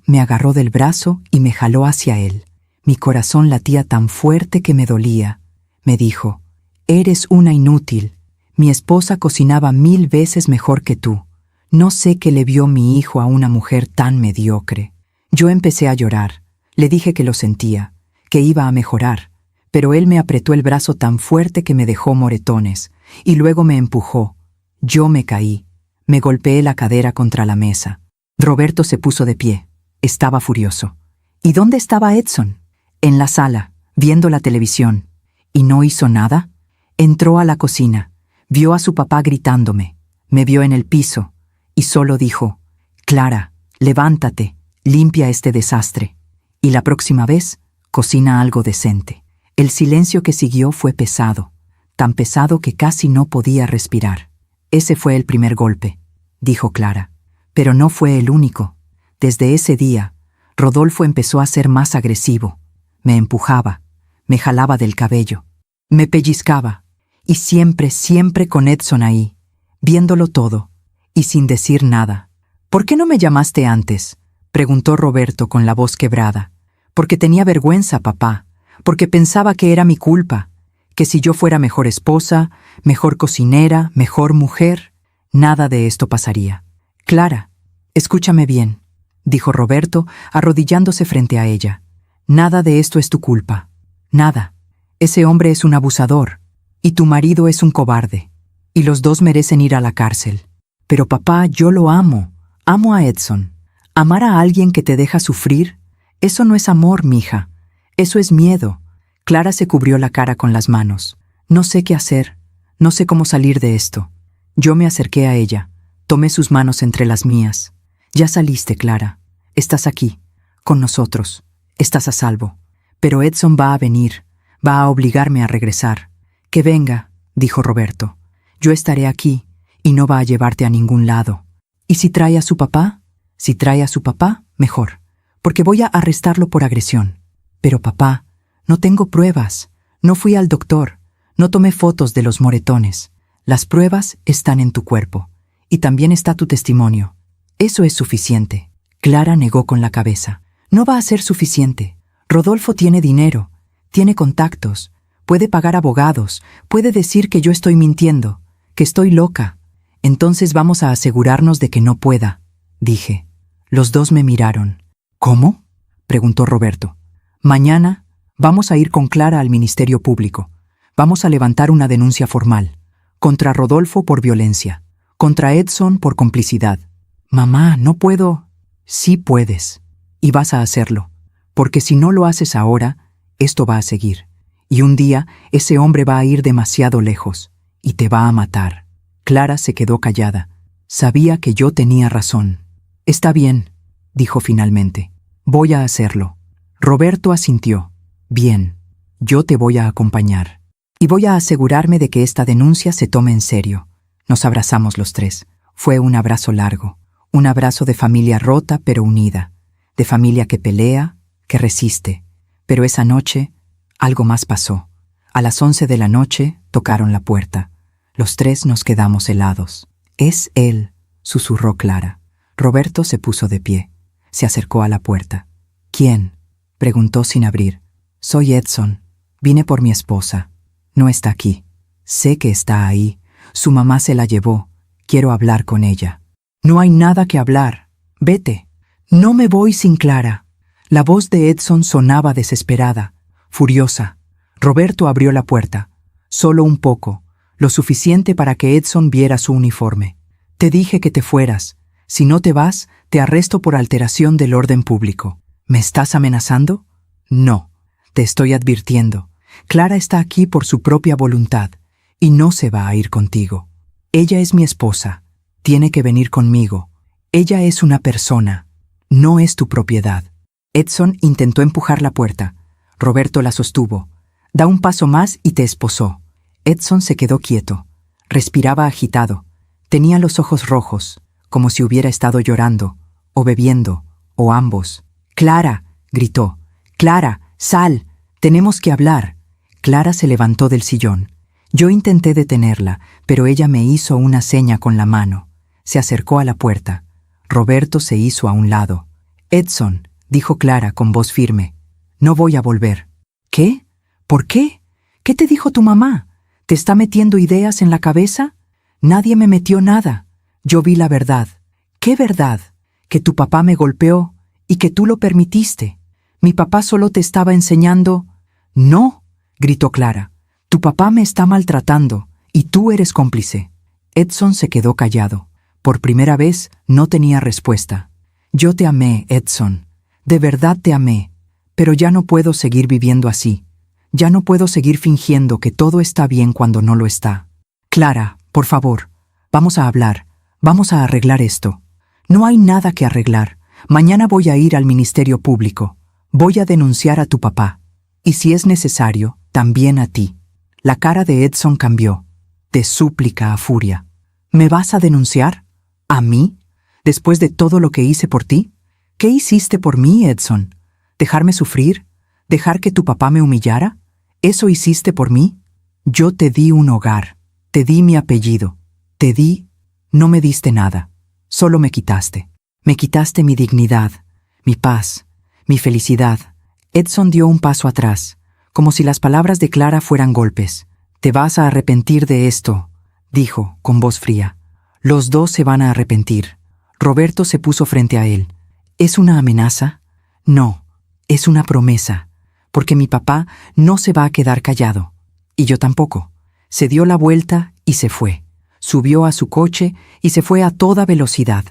me agarró del brazo y me jaló hacia él. Mi corazón latía tan fuerte que me dolía. Me dijo, «Eres una inútil. Mi esposa cocinaba 1000 veces mejor que tú. No sé qué le vio mi hijo a una mujer tan mediocre». Yo empecé a llorar. Le dije que lo sentía, que iba a mejorar, pero él me apretó el brazo tan fuerte que me dejó moretones, y luego me empujó. Yo me caí. Me golpeé la cadera contra la mesa. Roberto se puso de pie. Estaba furioso. ¿Y dónde estaba Edson? En la sala, viendo la televisión. ¿Y no hizo nada? Entró a la cocina. Vio a su papá gritándome. Me vio en el piso. Y solo dijo, «Clara, levántate, limpia este desastre. Y la próxima vez, cocina algo decente». El silencio que siguió fue pesado. Tan pesado que casi no podía respirar. «Ese fue el primer golpe», dijo Clara. «Pero no fue el único. Desde ese día, Rodolfo empezó a ser más agresivo. Me empujaba, me jalaba del cabello, me pellizcaba, y siempre con Edson ahí, viéndolo todo, y sin decir nada. «¿Por qué no me llamaste antes?», preguntó Roberto con la voz quebrada. «Porque tenía vergüenza, papá, porque pensaba que era mi culpa, que si yo fuera mejor esposa, mejor cocinera, mejor mujer, nada de esto pasaría». «Clara, escúchame bien», dijo Roberto, arrodillándose frente a ella. «Nada de esto es tu culpa. Nada. Ese hombre es un abusador, y tu marido es un cobarde, y los dos merecen ir a la cárcel. Pero papá, yo lo amo. Amo a Edson. Amar a alguien que te deja sufrir, eso no es amor, mija. Eso es miedo». Clara se cubrió la cara con las manos. «No sé qué hacer. No sé cómo salir de esto». Yo me acerqué a ella. Tomé sus manos entre las mías. «Ya saliste, Clara. Estás aquí, con nosotros. Estás a salvo. Pero Edson va a venir. Va a obligarme a regresar». «Que venga», dijo Roberto. «Yo estaré aquí, y no va a llevarte a ningún lado. ¿Y si trae a su papá? Si trae a su papá, mejor, porque voy a arrestarlo por agresión. Pero papá, no tengo pruebas. No fui al doctor. No tomé fotos de los moretones. Las pruebas están en tu cuerpo. Y también está tu testimonio. Eso es suficiente». Clara negó con la cabeza. «No va a ser suficiente. Rodolfo tiene dinero, tiene contactos, puede pagar abogados, puede decir que yo estoy mintiendo, que estoy loca. Entonces vamos a asegurarnos de que no pueda», dije. Los dos me miraron. «¿Cómo?», preguntó Roberto. «Mañana vamos a ir con Clara al Ministerio Público. Vamos a levantar una denuncia formal. Contra Rodolfo por violencia. Contra Edson por complicidad». «Mamá, no puedo». «Sí puedes. Y vas a hacerlo. Porque si no lo haces ahora, esto va a seguir. Y un día ese hombre va a ir demasiado lejos. Y te va a matar». Clara se quedó callada. Sabía que yo tenía razón. Está bien, dijo finalmente. Voy a hacerlo. Roberto asintió. Bien, yo te voy a acompañar. Y voy a asegurarme de que esta denuncia se tome en serio. Nos abrazamos los tres. Fue un abrazo largo. Un abrazo de familia rota pero unida. De familia que pelea, que resiste. Pero esa noche, algo más pasó. A las 11 de la noche, tocaron la puerta. Los tres nos quedamos helados. «Es él», susurró Clara. Roberto se puso de pie. Se acercó a la puerta. «¿Quién?», preguntó sin abrir. «Soy Edson. Vine por mi esposa. No está aquí. Sé que está ahí. Su mamá se la llevó. Quiero hablar con ella». «No hay nada que hablar. Vete». «No me voy sin Clara». La voz de Edson sonaba desesperada, furiosa. Roberto abrió la puerta. Solo un poco, lo suficiente para que Edson viera su uniforme. «Te dije que te fueras. Si no te vas, te arresto por alteración del orden público». «¿Me estás amenazando?» «No. Te estoy advirtiendo. Clara está aquí por su propia voluntad y no se va a ir contigo. Ella es mi esposa. Tiene que venir conmigo. Ella es una persona. No es tu propiedad». Edson intentó empujar la puerta. Roberto la sostuvo. «Da un paso más y te esposó». Edson se quedó quieto. Respiraba agitado. Tenía los ojos rojos, como si hubiera estado llorando, o bebiendo, o ambos. «Clara», gritó. «Clara, sal. Tenemos que hablar». Clara se levantó del sillón. Yo intenté detenerla, pero ella me hizo una seña con la mano. Se acercó a la puerta. Roberto se hizo a un lado. «Edson», dijo Clara con voz firme, «no voy a volver». «¿Qué? ¿Por qué? ¿Qué te dijo tu mamá? ¿Te está metiendo ideas en la cabeza?» «Nadie me metió nada. Yo vi la verdad». «¿Qué verdad? Que tu papá me golpeó y que tú lo permitiste. Mi papá solo te estaba enseñando». «No», gritó Clara. «Tu papá me está maltratando y tú eres cómplice». Edson se quedó callado. Por primera vez no tenía respuesta. «Yo te amé, Edson. De verdad te amé. Pero ya no puedo seguir viviendo así. Ya no puedo seguir fingiendo que todo está bien cuando no lo está. Clara, por favor, vamos a hablar. Vamos a arreglar esto». «No hay nada que arreglar. Mañana voy a ir al Ministerio Público. Voy a denunciar a tu papá. Y si es necesario, también a ti». La cara de Edson cambió, de súplica a furia. «¿Me vas a denunciar? ¿A mí? ¿Después de todo lo que hice por ti? ¿Qué hiciste por mí, Edson? ¿Dejarme sufrir? ¿Dejar que tu papá me humillara? ¿Eso hiciste por mí? Yo te di un hogar, te di mi apellido, te di... No me diste nada, solo me quitaste. Me quitaste mi dignidad, mi paz, mi felicidad». Edson dio un paso atrás, como si las palabras de Clara fueran golpes. «Te vas a arrepentir de esto», dijo, con voz fría. «Los dos se van a arrepentir». Roberto se puso frente a él. «¿Es una amenaza?» «No, es una promesa, porque mi papá no se va a quedar callado. Y yo tampoco». Se dio la vuelta y se fue. Subió a su coche y se fue a toda velocidad.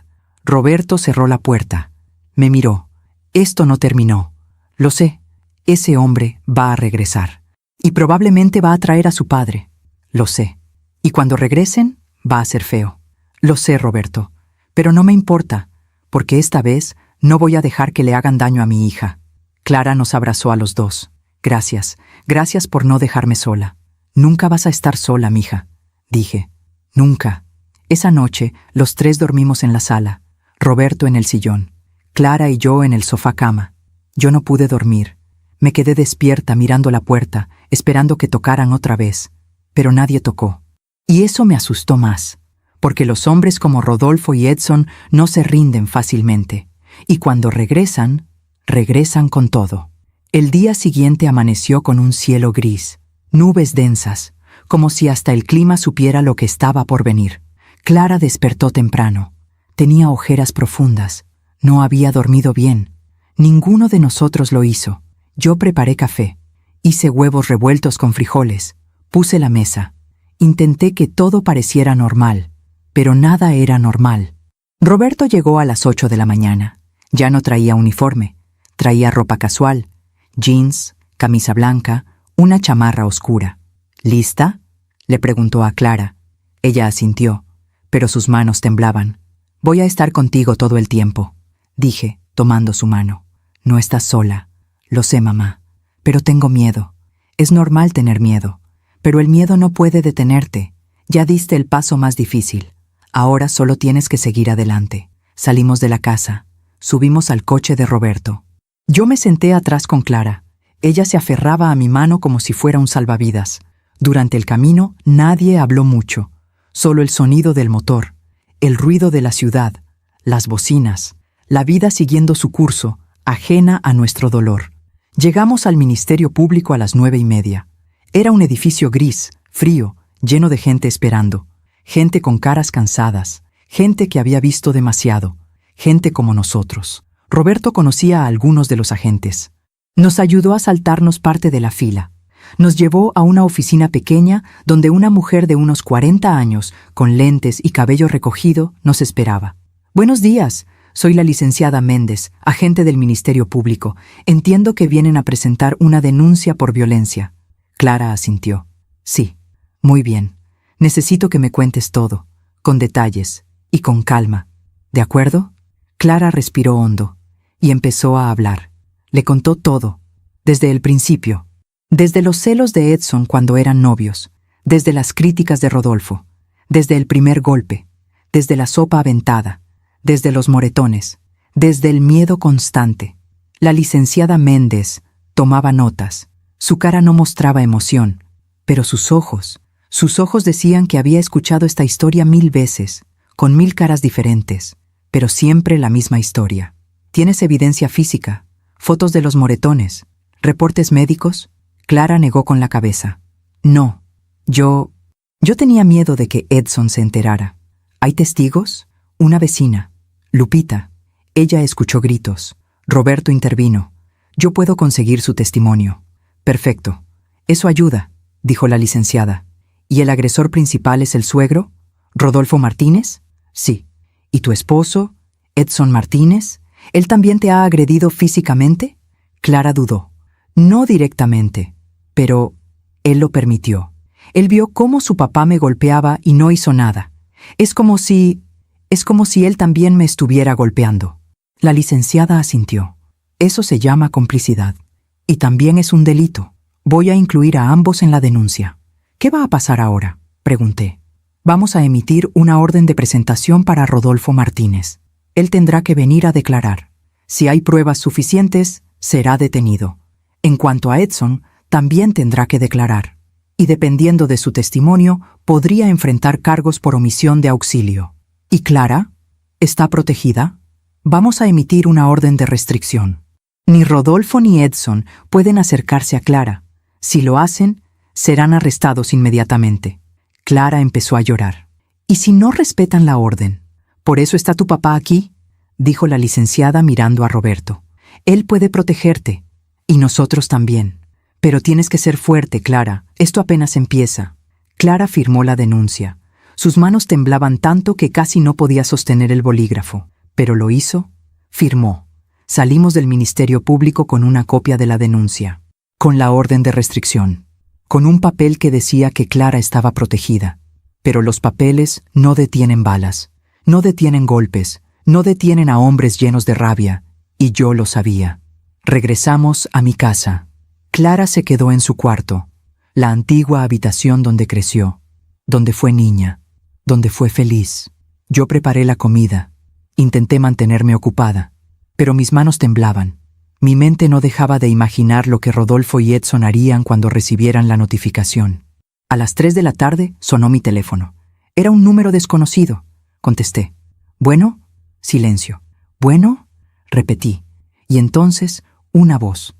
Roberto cerró la puerta. Me miró. «Esto no terminó. Lo sé. Ese hombre va a regresar. Y probablemente va a traer a su padre. Lo sé. Y cuando regresen, va a ser feo. Lo sé, Roberto. Pero no me importa, porque esta vez no voy a dejar que le hagan daño a mi hija». Clara nos abrazó a los dos. «Gracias. Gracias por no dejarme sola». «Nunca vas a estar sola, mija», dije. «Nunca». Esa noche, los tres dormimos en la sala. Roberto en el sillón. Clara y yo en el sofá cama. Yo no pude dormir. Me quedé despierta mirando la puerta, esperando que tocaran otra vez. Pero nadie tocó. Y eso me asustó más, porque los hombres como Rodolfo y Edson no se rinden fácilmente. Y cuando regresan, regresan con todo. El día siguiente amaneció con un cielo gris, nubes densas, como si hasta el clima supiera lo que estaba por venir. Clara despertó temprano. Tenía ojeras profundas. No había dormido bien. Ninguno de nosotros lo hizo. Yo preparé café. Hice huevos revueltos con frijoles. Puse la mesa. Intenté que todo pareciera normal, pero nada era normal. Roberto llegó a las 8 de la mañana. Ya no traía uniforme. Traía ropa casual, jeans, camisa blanca, una chamarra oscura. «¿Lista?», le preguntó a Clara. Ella asintió, pero sus manos temblaban. Voy a estar contigo todo el tiempo, dije, tomando su mano. No estás sola. Lo sé, mamá. Pero tengo miedo. Es normal tener miedo. Pero el miedo no puede detenerte. Ya diste el paso más difícil. Ahora solo tienes que seguir adelante. Salimos de la casa. Subimos al coche de Roberto. Yo me senté atrás con Clara. Ella se aferraba a mi mano como si fuera un salvavidas. Durante el camino nadie habló mucho. Solo el sonido del motor, el ruido de la ciudad, las bocinas, la vida siguiendo su curso, ajena a nuestro dolor. Llegamos al Ministerio Público a las 9:30. Era un edificio gris, frío, lleno de gente esperando. Gente con caras cansadas, gente que había visto demasiado, gente como nosotros. Roberto conocía a algunos de los agentes. Nos ayudó a saltarnos parte de la fila. Nos llevó a una oficina pequeña donde una mujer de unos 40 años, con lentes y cabello recogido, nos esperaba. «Buenos días, soy la licenciada Méndez, agente del Ministerio Público. Entiendo que vienen a presentar una denuncia por violencia». Clara asintió. «Sí, muy bien. Necesito que me cuentes todo, con detalles y con calma. ¿De acuerdo?» Clara respiró hondo y empezó a hablar. Le contó todo, desde el principio. Desde los celos de Edson cuando eran novios, desde las críticas de Rodolfo, desde el primer golpe, desde la sopa aventada, desde los moretones, desde el miedo constante. La licenciada Méndez tomaba notas. Su cara no mostraba emoción, pero sus ojos decían que había escuchado esta historia 1000 veces, con 1000 caras diferentes, pero siempre la misma historia. ¿Tienes evidencia física? ¿Fotos de los moretones? ¿Reportes médicos? Clara negó con la cabeza. No, yo tenía miedo de que Edson se enterara. ¿Hay testigos? Una vecina, Lupita. Ella escuchó gritos. Roberto intervino. Yo puedo conseguir su testimonio. Perfecto. Eso ayuda, dijo la licenciada. ¿Y el agresor principal es el suegro? ¿Rodolfo Martínez? Sí. ¿Y tu esposo, Edson Martínez? ¿Él también te ha agredido físicamente? Clara dudó. No directamente, pero él lo permitió. Él vio cómo su papá me golpeaba y no hizo nada. Es como si él también me estuviera golpeando. La licenciada asintió. Eso se llama complicidad. Y también es un delito. Voy a incluir a ambos en la denuncia. ¿Qué va a pasar ahora?, pregunté. Vamos a emitir una orden de presentación para Rodolfo Martínez. Él tendrá que venir a declarar. Si hay pruebas suficientes, será detenido. En cuanto a Edson, también tendrá que declarar. Y dependiendo de su testimonio, podría enfrentar cargos por omisión de auxilio. ¿Y Clara? ¿Está protegida? Vamos a emitir una orden de restricción. Ni Rodolfo ni Edson pueden acercarse a Clara. Si lo hacen, serán arrestados inmediatamente. Clara empezó a llorar. ¿Y si no respetan la orden? ¿Por eso está tu papá aquí?, dijo la licenciada mirando a Roberto. Él puede protegerte, y nosotros también. Pero tienes que ser fuerte, Clara. Esto apenas empieza. Clara firmó la denuncia. Sus manos temblaban tanto que casi no podía sostener el bolígrafo. Pero lo hizo. Firmó. Salimos del Ministerio Público con una copia de la denuncia, con la orden de restricción, con un papel que decía que Clara estaba protegida. Pero los papeles no detienen balas, no detienen golpes, no detienen a hombres llenos de rabia, y yo lo sabía. Regresamos a mi casa. Clara se quedó en su cuarto, la antigua habitación donde creció, donde fue niña, donde fue feliz. Yo preparé la comida, intenté mantenerme ocupada, pero mis manos temblaban. Mi mente no dejaba de imaginar lo que Rodolfo y Edson harían cuando recibieran la notificación. A las 3 de la tarde sonó mi teléfono. Era un número desconocido. Contesté. «¿Bueno?» Silencio. «¿Bueno?» Repetí. Y entonces, una voz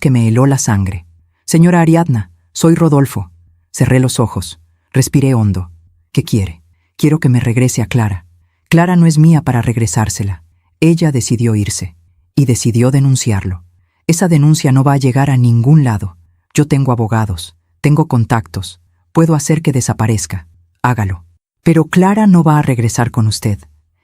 que me heló la sangre. «Señora Ariadna, soy Rodolfo». Cerré los ojos. Respiré hondo. «¿Qué quiere?» «Quiero que me regrese a Clara. Clara no es mía para regresársela. Ella decidió irse. Y decidió denunciarlo. Esa denuncia no va a llegar a ningún lado. Yo tengo abogados, tengo contactos, puedo hacer que desaparezca. Hágalo. Pero Clara no va a regresar con usted,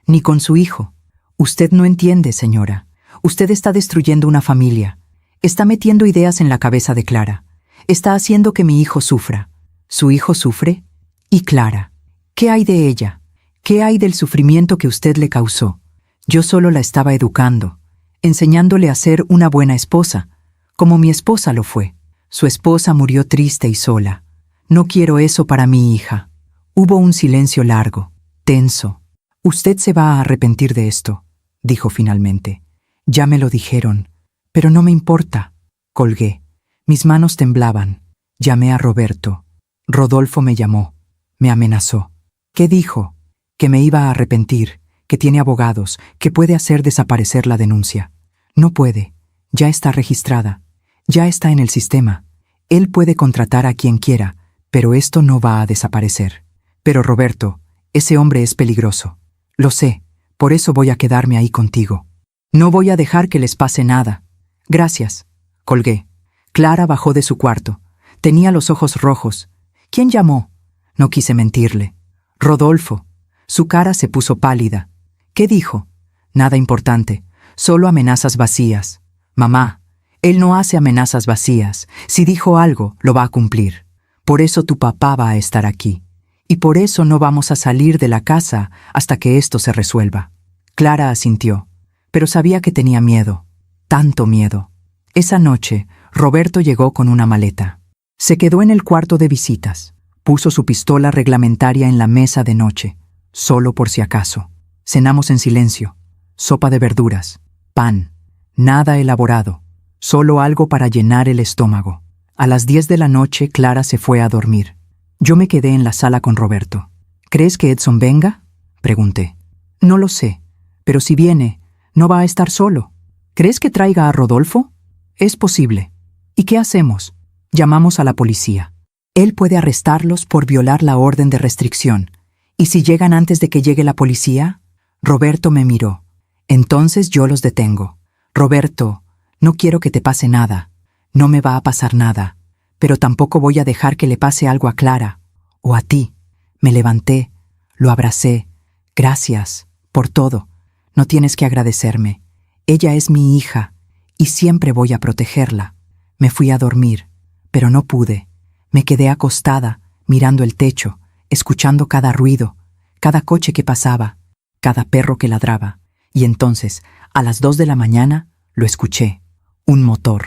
ni con su hijo. Usted no entiende, señora. Usted está destruyendo una familia. Está metiendo ideas en la cabeza de Clara. Está haciendo que mi hijo sufra. ¿Su hijo sufre? ¿Y Clara? ¿Qué hay de ella? ¿Qué hay del sufrimiento que usted le causó? Yo solo la estaba educando, enseñándole a ser una buena esposa, como mi esposa lo fue. Su esposa murió triste y sola. No quiero eso para mi hija. Hubo un silencio largo, tenso. Usted se va a arrepentir de esto, dijo finalmente. Ya me lo dijeron, pero no me importa. Colgué. Mis manos temblaban. Llamé a Roberto. Rodolfo me llamó. Me amenazó. ¿Qué dijo? Que me iba a arrepentir, que tiene abogados, que puede hacer desaparecer la denuncia. No puede. Ya está registrada. Ya está en el sistema. Él puede contratar a quien quiera, pero esto no va a desaparecer. Pero Roberto, ese hombre es peligroso. Lo sé, por eso voy a quedarme ahí contigo. No voy a dejar que les pase nada. Gracias. Colgué. Clara bajó de su cuarto. Tenía los ojos rojos. ¿Quién llamó? No quise mentirle. Rodolfo. Su cara se puso pálida. ¿Qué dijo? Nada importante, solo amenazas vacías. Mamá, él no hace amenazas vacías. Si dijo algo, lo va a cumplir. Por eso tu papá va a estar aquí. Y por eso no vamos a salir de la casa hasta que esto se resuelva. Clara asintió, pero sabía que tenía miedo. Tanto miedo. Esa noche, Roberto llegó con una maleta. Se quedó en el cuarto de visitas. Puso su pistola reglamentaria en la mesa de noche, solo por si acaso. Cenamos en silencio. Sopa de verduras, pan, nada elaborado, solo algo para llenar el estómago. A las 10 de la noche, Clara se fue a dormir. Yo me quedé en la sala con Roberto. ¿Crees que Edson venga?, pregunté. No lo sé, pero si viene, no va a estar solo. ¿Crees que traiga a Rodolfo? Es posible. ¿Y qué hacemos? Llamamos a la policía. Él puede arrestarlos por violar la orden de restricción. ¿Y si llegan antes de que llegue la policía? Roberto me miró. Entonces yo los detengo. Roberto, no quiero que te pase nada. No me va a pasar nada. Pero tampoco voy a dejar que le pase algo a Clara. O a ti. Me levanté. Lo abracé. Gracias. Por todo. No tienes que agradecerme. Ella es mi hija. Y siempre voy a protegerla. Me fui a dormir. Pero no pude. Me quedé acostada, mirando el techo, escuchando cada ruido, cada coche que pasaba, cada perro que ladraba. Y entonces, a las 2 de la mañana, lo escuché. Un motor.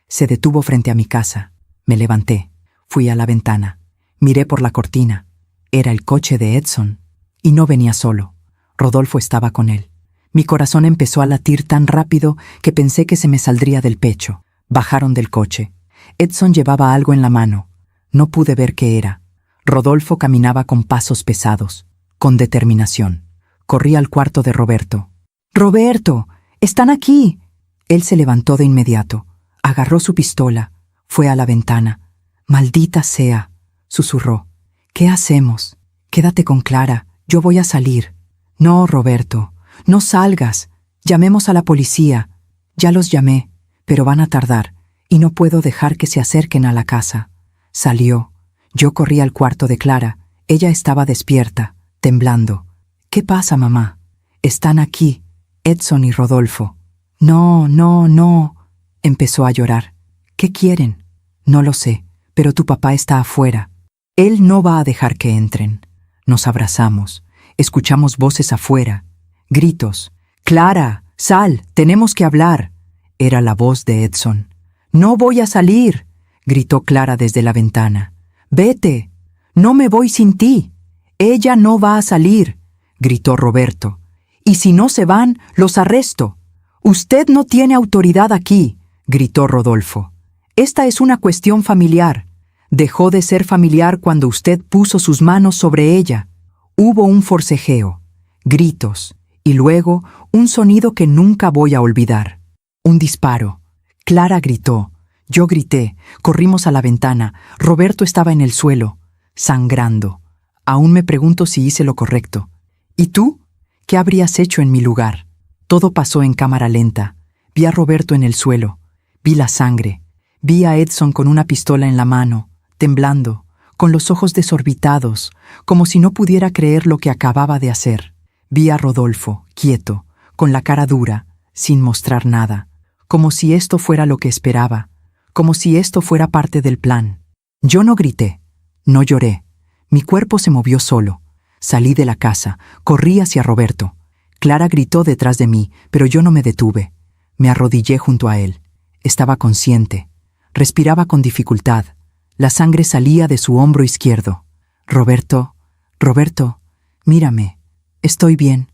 Se detuvo frente a mi casa. Me levanté. Fui a la ventana. Miré por la cortina. Era el coche de Edson. Y no venía solo. Rodolfo estaba con él. Mi corazón empezó a latir tan rápido que pensé que se me saldría del pecho. Bajaron del coche. Edson llevaba algo en la mano. No pude ver qué era. Rodolfo caminaba con pasos pesados, con determinación. Corrí al cuarto de Roberto. ¡Roberto! ¡Están aquí! Él se levantó de inmediato. Agarró su pistola. Fue a la ventana. «Maldita sea», susurró. «¿Qué hacemos? Quédate con Clara. Yo voy a salir». «No, Roberto. No salgas. Llamemos a la policía». «Ya los llamé, pero van a tardar, y no puedo dejar que se acerquen a la casa». Salió. Yo corrí al cuarto de Clara. Ella estaba despierta, temblando. «¿Qué pasa, mamá?» «Están aquí, Edson y Rodolfo». «No, no, no», empezó a llorar. «¿Qué quieren?» «No lo sé, pero tu papá está afuera. Él no va a dejar que entren». Nos abrazamos. Escuchamos voces afuera. Gritos. «Clara, sal, tenemos que hablar». Era la voz de Edson. «No voy a salir», gritó Clara desde la ventana. «Vete. No me voy sin ti». «Ella no va a salir», gritó Roberto. «Y si no se van, los arresto». «Usted no tiene autoridad aquí», gritó Rodolfo. «Esta es una cuestión familiar. Dejó de ser familiar cuando usted puso sus manos sobre ella». Hubo un forcejeo, gritos, y luego un sonido que nunca voy a olvidar. Un disparo. Clara gritó. Yo grité. Corrimos a la ventana. Roberto estaba en el suelo, sangrando. Aún me pregunto si hice lo correcto. ¿Y tú? ¿Qué habrías hecho en mi lugar? Todo pasó en cámara lenta. Vi a Roberto en el suelo. Vi la sangre. Vi a Edson con una pistola en la mano, temblando, con los ojos desorbitados, como si no pudiera creer lo que acababa de hacer. Vi a Rodolfo, quieto, con la cara dura, sin mostrar nada, como si esto fuera lo que esperaba, como si esto fuera parte del plan. Yo no grité, no lloré. Mi cuerpo se movió solo. Salí de la casa, corrí hacia Roberto. Clara gritó detrás de mí, pero yo no me detuve. Me arrodillé junto a él. Estaba consciente. Respiraba con dificultad. La sangre salía de su hombro izquierdo. Roberto, Roberto, mírame. Estoy bien,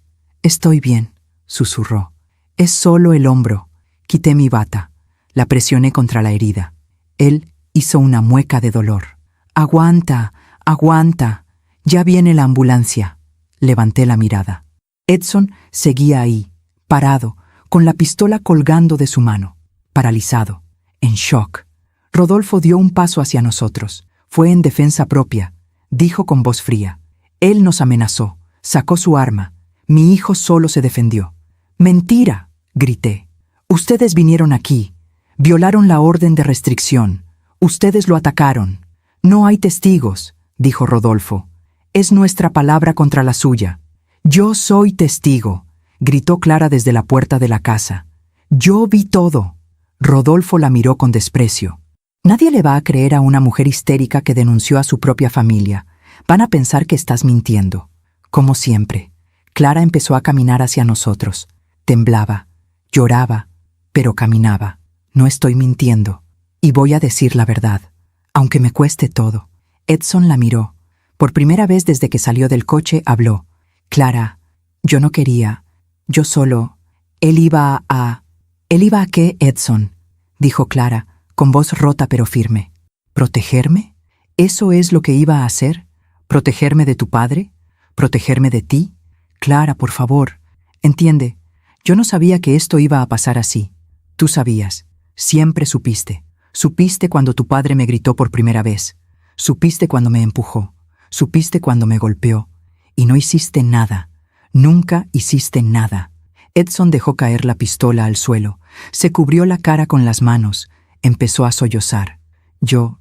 susurró. Es solo el hombro. Quité mi bata. La presioné contra la herida. Él hizo una mueca de dolor. Aguanta, aguanta. Ya viene la ambulancia. Levanté la mirada. Edson seguía ahí, parado, con la pistola colgando de su mano, paralizado, en shock. Rodolfo dio un paso hacia nosotros. Fue en defensa propia, dijo con voz fría. Él nos amenazó, sacó su arma. Mi hijo solo se defendió. ¡Mentira!, grité. Ustedes vinieron aquí, violaron la orden de restricción. Ustedes lo atacaron. No hay testigos, dijo Rodolfo. Es nuestra palabra contra la suya. Yo soy testigo, gritó Clara desde la puerta de la casa. Yo vi todo. Rodolfo la miró con desprecio. Nadie le va a creer a una mujer histérica que denunció a su propia familia. Van a pensar que estás mintiendo. Como siempre, Clara empezó a caminar hacia nosotros. Temblaba, lloraba, pero caminaba. No estoy mintiendo. Y voy a decir la verdad, aunque me cueste todo. Edson la miró. Por primera vez desde que salió del coche habló. Clara, yo no quería. Yo solo. ¿Él iba a qué, Edson?, dijo Clara, con voz rota pero firme. ¿Protegerme? ¿Eso es lo que iba a hacer? ¿Protegerme de tu padre? ¿Protegerme de ti? Clara, por favor. Entiende, yo no sabía que esto iba a pasar así. Tú sabías. Siempre supiste. Supiste cuando tu padre me gritó por primera vez. Supiste cuando me empujó. Supiste cuando me golpeó. Y no hiciste nada. Nunca hiciste nada. Edson dejó caer la pistola al suelo. Se cubrió la cara con las manos. Empezó a sollozar. Yo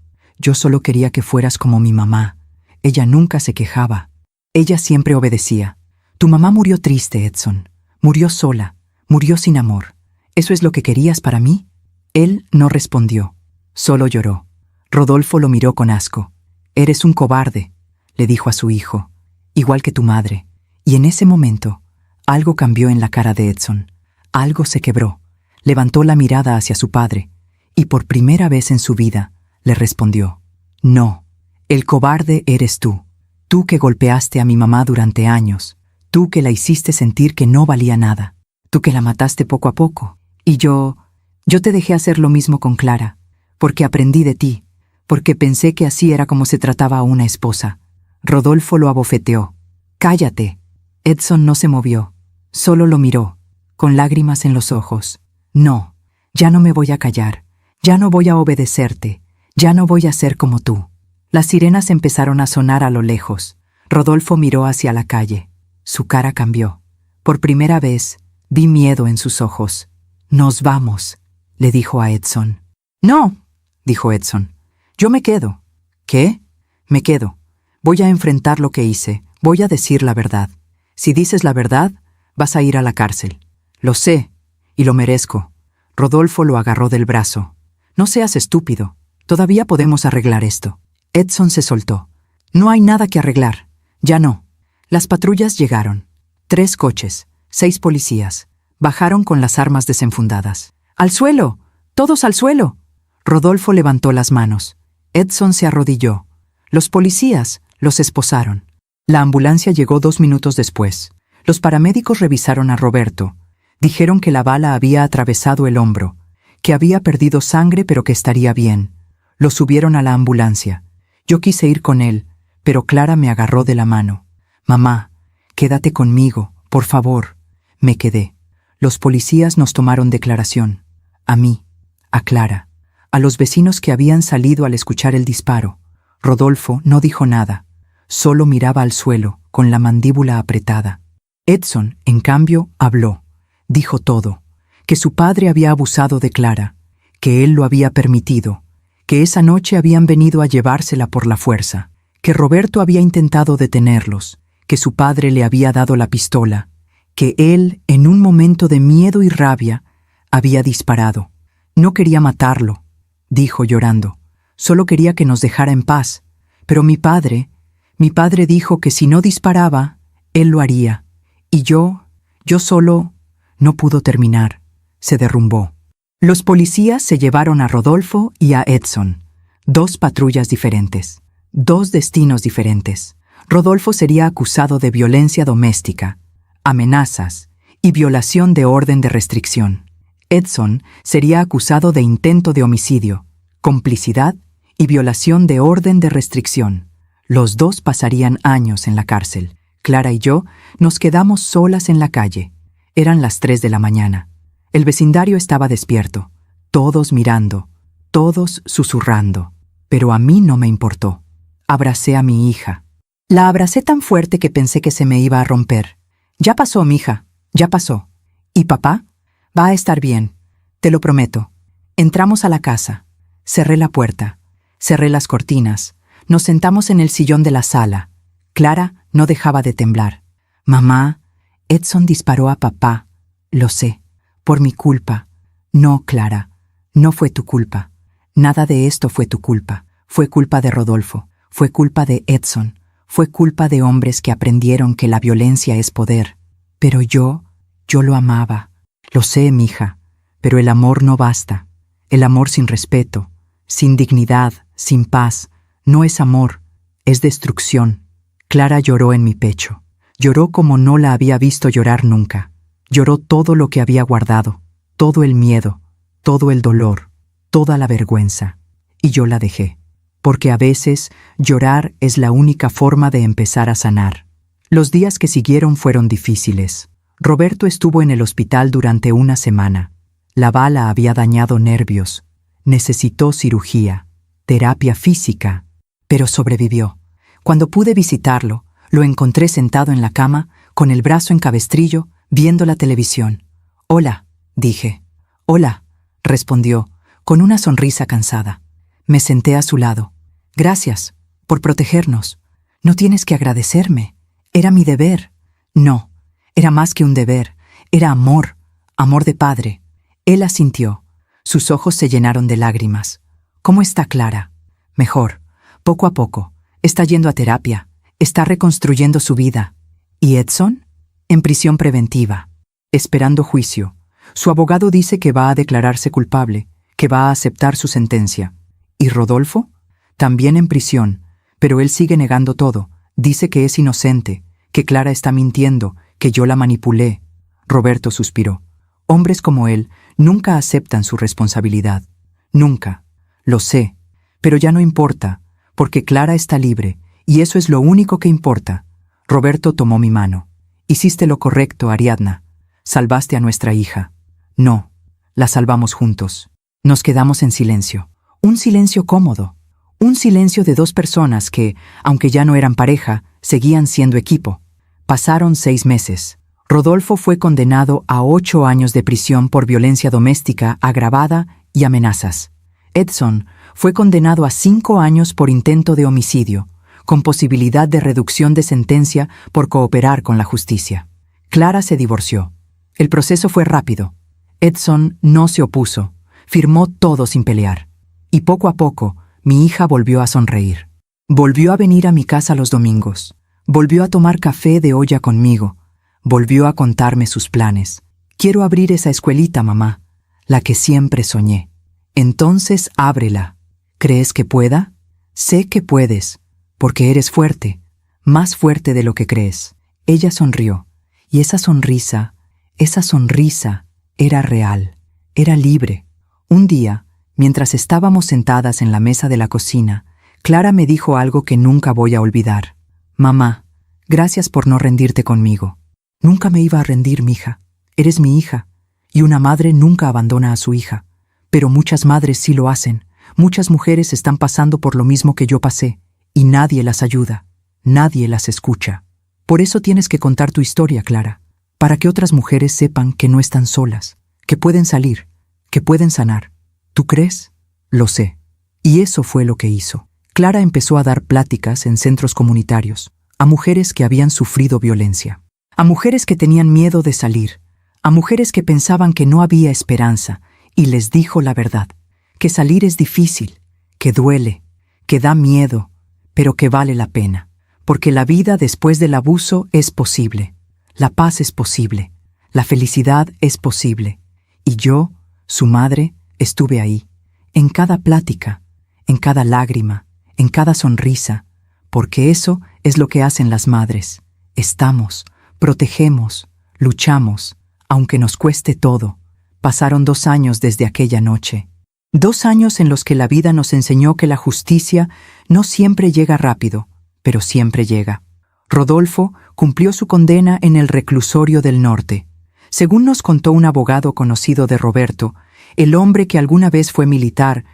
solo quería que fueras como mi mamá. Ella nunca se quejaba. Ella siempre obedecía. Tu mamá murió triste, Edson. Murió sola. Murió sin amor. ¿Eso es lo que querías para mí? Él no respondió. Solo lloró. Rodolfo lo miró con asco. Eres un cobarde, le dijo a su hijo. Igual que tu madre. Y en ese momento, algo cambió en la cara de Edson. Algo se quebró. Levantó la mirada hacia su padre, y por primera vez en su vida, le respondió. No, el cobarde eres tú. Tú que golpeaste a mi mamá durante años. Tú que la hiciste sentir que no valía nada. Tú que la mataste poco a poco. Y yo te dejé hacer lo mismo con Clara, porque aprendí de ti, porque pensé que así era como se trataba a una esposa. Rodolfo lo abofeteó. Cállate. Edson no se movió. Solo lo miró, con lágrimas en los ojos. No, ya no me voy a callar. Ya no voy a obedecerte. Ya no voy a ser como tú. Las sirenas empezaron a sonar a lo lejos. Rodolfo miró hacia la calle. Su cara cambió. Por primera vez, vi miedo en sus ojos. Nos vamos, le dijo a Edson. No, dijo Edson. Yo me quedo. ¿Qué? Me quedo. Voy a enfrentar lo que hice. Voy a decir la verdad. Si dices la verdad, vas a ir a la cárcel. Lo sé, y lo merezco. Rodolfo lo agarró del brazo. No seas estúpido. Todavía podemos arreglar esto. Edson se soltó. No hay nada que arreglar. Ya no. Las patrullas llegaron. 3 coches, 6 policías. Bajaron con las armas desenfundadas. ¡Al suelo! ¡Todos al suelo! Rodolfo levantó las manos. Edson se arrodilló. Los policías los esposaron. La ambulancia llegó 2 minutos después. Los paramédicos revisaron a Roberto. Dijeron que la bala había atravesado el hombro, que había perdido sangre pero que estaría bien. Lo subieron a la ambulancia. Yo quise ir con él, pero Clara me agarró de la mano. Mamá, quédate conmigo, por favor. Me quedé. Los policías nos tomaron declaración. A mí, a Clara, a los vecinos que habían salido al escuchar el disparo. Rodolfo no dijo nada. Solo miraba al suelo, con la mandíbula apretada. Edson, en cambio, habló. Dijo todo. Que su padre había abusado de Clara, que él lo había permitido, que esa noche habían venido a llevársela por la fuerza, que Roberto había intentado detenerlos, que su padre le había dado la pistola, que él, en un momento de miedo y rabia, había disparado. No quería matarlo, dijo llorando. Solo quería que nos dejara en paz. Pero mi padre Mi padre dijo que si no disparaba, él lo haría. Y yo solo, no pudo terminar. Se derrumbó. Los policías se llevaron a Rodolfo y a Edson. 2 patrullas diferentes. 2 destinos diferentes. Rodolfo sería acusado de violencia doméstica, amenazas y violación de orden de restricción. Edson sería acusado de intento de homicidio, complicidad y violación de orden de restricción. Los 2 pasarían años en la cárcel. Clara y yo nos quedamos solas en la calle. Eran las 3 de la mañana. El vecindario estaba despierto, todos mirando, todos susurrando. Pero a mí no me importó. Abracé a mi hija. La abracé tan fuerte que pensé que se me iba a romper. Ya pasó, mija, ya pasó. ¿Y papá? Va a estar bien, te lo prometo. Entramos a la casa. Cerré la puerta. Cerré las cortinas. Nos sentamos en el sillón de la sala. Clara no dejaba de temblar. Mamá, Edson disparó a papá. Lo sé. Por mi culpa. No, Clara. No fue tu culpa. Nada de esto fue tu culpa. Fue culpa de Rodolfo. Fue culpa de Edson. Fue culpa de hombres que aprendieron que la violencia es poder. Pero yo lo amaba. Lo sé, mija. Pero el amor no basta. El amor sin respeto, sin dignidad, sin paz, no es amor, es destrucción. Clara lloró en mi pecho. Lloró como no la había visto llorar nunca. Lloró todo lo que había guardado, todo el miedo, todo el dolor, toda la vergüenza. Y yo la dejé. Porque a veces llorar es la única forma de empezar a sanar. Los días que siguieron fueron difíciles. Roberto estuvo en el hospital durante una semana. La bala había dañado nervios. Necesitó cirugía, terapia física, pero sobrevivió. Cuando pude visitarlo, lo encontré sentado en la cama, con el brazo en cabestrillo, viendo la televisión. «Hola», dije. «Hola», respondió, con una sonrisa cansada. Me senté a su lado. «Gracias, por protegernos. No tienes que agradecerme. Era mi deber». «No, era más que un deber. Era amor, amor de padre». Él asintió. Sus ojos se llenaron de lágrimas. «¿Cómo está Clara?» «Mejor. Poco a poco. Está yendo a terapia. Está reconstruyendo su vida». «¿Y Edson?» «En prisión preventiva. Esperando juicio. Su abogado dice que va a declararse culpable, que va a aceptar su sentencia». «¿Y Rodolfo?» «También en prisión, pero él sigue negando todo. Dice que es inocente, que Clara está mintiendo, que yo la manipulé». Roberto suspiró. «Hombres como él nunca aceptan su responsabilidad. Nunca. Lo sé. Pero ya no importa, porque Clara está libre, y eso es lo único que importa». Roberto tomó mi mano. «Hiciste lo correcto, Ariadna. Salvaste a nuestra hija». «No. La salvamos juntos». Nos quedamos en silencio. Un silencio cómodo. Un silencio de 2 personas que, aunque ya no eran pareja, seguían siendo equipo. Pasaron 6 meses. Rodolfo fue condenado a 8 años de prisión por violencia doméstica agravada y amenazas. Edson fue condenado a 5 años por intento de homicidio, con posibilidad de reducción de sentencia por cooperar con la justicia. Clara se divorció. El proceso fue rápido. Edson no se opuso, firmó todo sin pelear. Y poco a poco, mi hija volvió a sonreír. Volvió a venir a mi casa los domingos. Volvió a tomar café de olla conmigo. Volvió a contarme sus planes. «Quiero abrir esa escuelita, mamá, la que siempre soñé». «Entonces ábrela. ¿Crees que pueda?» «Sé que puedes, porque eres fuerte, más fuerte de lo que crees». Ella sonrió, y esa sonrisa era real, era libre. Un día, mientras estábamos sentadas en la mesa de la cocina, Clara me dijo algo que nunca voy a olvidar. «Mamá, gracias por no rendirte conmigo». «Nunca me iba a rendir, mija. Eres mi hija, y una madre nunca abandona a su hija. Pero muchas madres sí lo hacen. Muchas mujeres están pasando por lo mismo que yo pasé, y nadie las ayuda, nadie las escucha. Por eso tienes que contar tu historia, Clara, para que otras mujeres sepan que no están solas, que pueden salir, que pueden sanar. ¿Tú crees?» «Lo sé». Y eso fue lo que hizo. Clara empezó a dar pláticas en centros comunitarios, a mujeres que habían sufrido violencia. A mujeres que tenían miedo de salir, a mujeres que pensaban que no había esperanza, y les dijo la verdad, que salir es difícil, que duele, que da miedo, pero que vale la pena, porque la vida después del abuso es posible, la paz es posible, la felicidad es posible. Y yo, su madre, estuve ahí, en cada plática, en cada lágrima, en cada sonrisa, porque eso es lo que hacen las madres. Estamos, protegemos, luchamos, aunque nos cueste todo. Pasaron 2 años desde aquella noche. 2 años en los que la vida nos enseñó que la justicia no siempre llega rápido, pero siempre llega. Rodolfo cumplió su condena en el reclusorio del norte. Según nos contó un abogado conocido de Roberto, el hombre que alguna vez fue militar,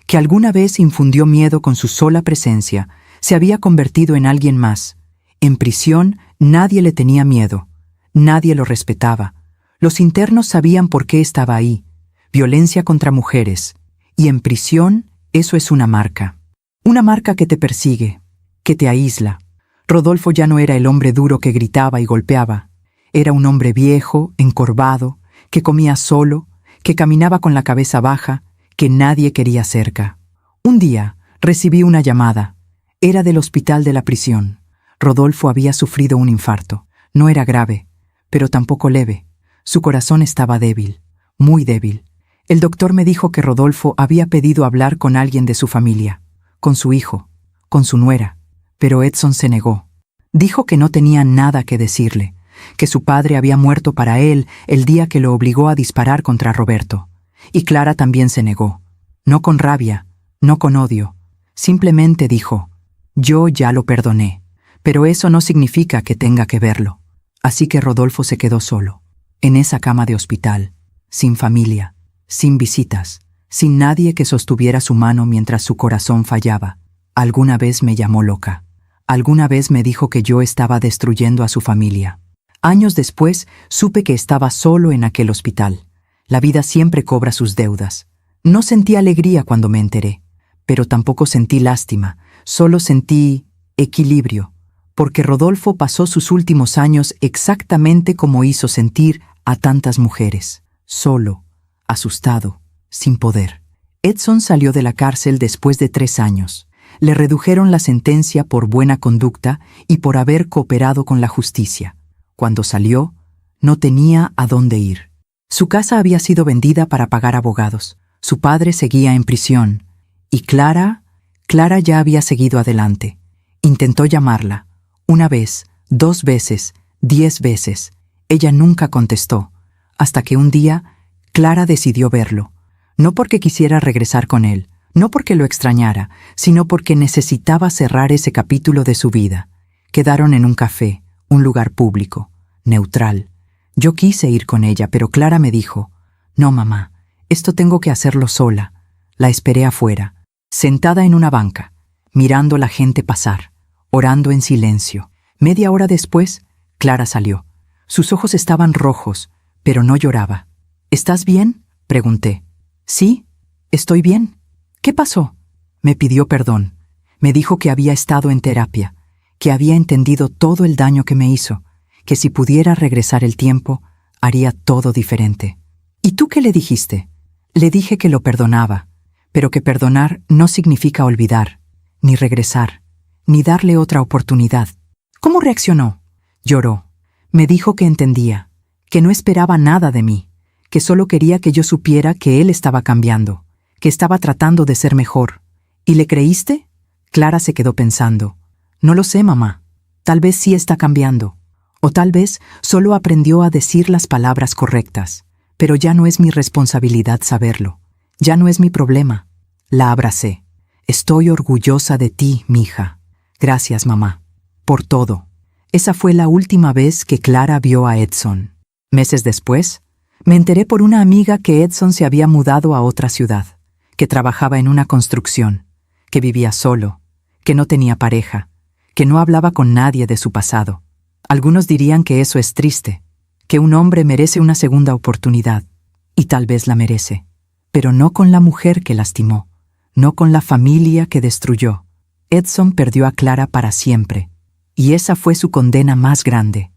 que alguna vez infundió miedo con su sola presencia, se había convertido en alguien más. En prisión nadie le tenía miedo, nadie lo respetaba. Los internos sabían por qué estaba ahí. Violencia contra mujeres. Y en prisión eso es una marca. Una marca que te persigue, que te aísla. Rodolfo ya no era el hombre duro que gritaba y golpeaba. Era un hombre viejo, encorvado, que comía solo, que caminaba con la cabeza baja, que nadie quería cerca. Un día recibí una llamada. Era del hospital de la prisión. Rodolfo había sufrido un infarto. No era grave, pero tampoco leve. Su corazón estaba débil, muy débil. El doctor me dijo que Rodolfo había pedido hablar con alguien de su familia, con su hijo, con su nuera, pero Edson se negó. Dijo que no tenía nada que decirle, que su padre había muerto para él el día que lo obligó a disparar contra Roberto. Y Clara también se negó, no con rabia, no con odio. Simplemente dijo, yo ya lo perdoné, pero eso no significa que tenga que verlo. Así que Rodolfo se quedó solo, en esa cama de hospital, sin familia, sin visitas, sin nadie que sostuviera su mano mientras su corazón fallaba. Alguna vez me llamó loca. Alguna vez me dijo que yo estaba destruyendo a su familia. Años después supe que estaba solo en aquel hospital. La vida siempre cobra sus deudas. No sentí alegría cuando me enteré, pero tampoco sentí lástima, solo sentí equilibrio, porque Rodolfo pasó sus últimos años exactamente como hizo sentir a tantas mujeres, solo, asustado, sin poder. Edson salió de la cárcel después de 3 años. Le redujeron la sentencia por buena conducta y por haber cooperado con la justicia. Cuando salió, no tenía a dónde ir. Su casa había sido vendida para pagar abogados. Su padre seguía en prisión. Y Clara ya había seguido adelante. Intentó llamarla. 1 vez, 2 veces, 10 veces. Ella nunca contestó. Hasta que un día, Clara decidió verlo. No porque quisiera regresar con él, no porque lo extrañara, sino porque necesitaba cerrar ese capítulo de su vida. Quedaron en un café, un lugar público, neutral. Yo quise ir con ella, pero Clara me dijo, no, mamá, esto tengo que hacerlo sola. La esperé afuera, sentada en una banca, mirando la gente pasar, orando en silencio. Media hora después, Clara salió. Sus ojos estaban rojos, pero no lloraba. ¿Estás bien?, pregunté. Sí, estoy bien. ¿Qué pasó? Me pidió perdón. Me dijo que había estado en terapia, que había entendido todo el daño que me hizo, que si pudiera regresar el tiempo, haría todo diferente. ¿Y tú qué le dijiste? Le dije que lo perdonaba, pero que perdonar no significa olvidar, ni regresar, ni darle otra oportunidad. ¿Cómo reaccionó? Lloró. Me dijo que entendía, que no esperaba nada de mí, que solo quería que yo supiera que él estaba cambiando, que estaba tratando de ser mejor. ¿Y le creíste? Clara se quedó pensando. No lo sé, mamá. Tal vez sí está cambiando. O tal vez solo aprendió a decir las palabras correctas. Pero ya no es mi responsabilidad saberlo. Ya no es mi problema. La abracé. Estoy orgullosa de ti, mija. Gracias, mamá. Por todo. Esa fue la última vez que Clara vio a Edson. Meses después, me enteré por una amiga que Edson se había mudado a otra ciudad, que trabajaba en una construcción, que vivía solo, que no tenía pareja, que no hablaba con nadie de su pasado. Algunos dirían que eso es triste, que un hombre merece una segunda oportunidad, y tal vez la merece, pero no con la mujer que lastimó, no con la familia que destruyó. Edson perdió a Clara para siempre, y esa fue su condena más grande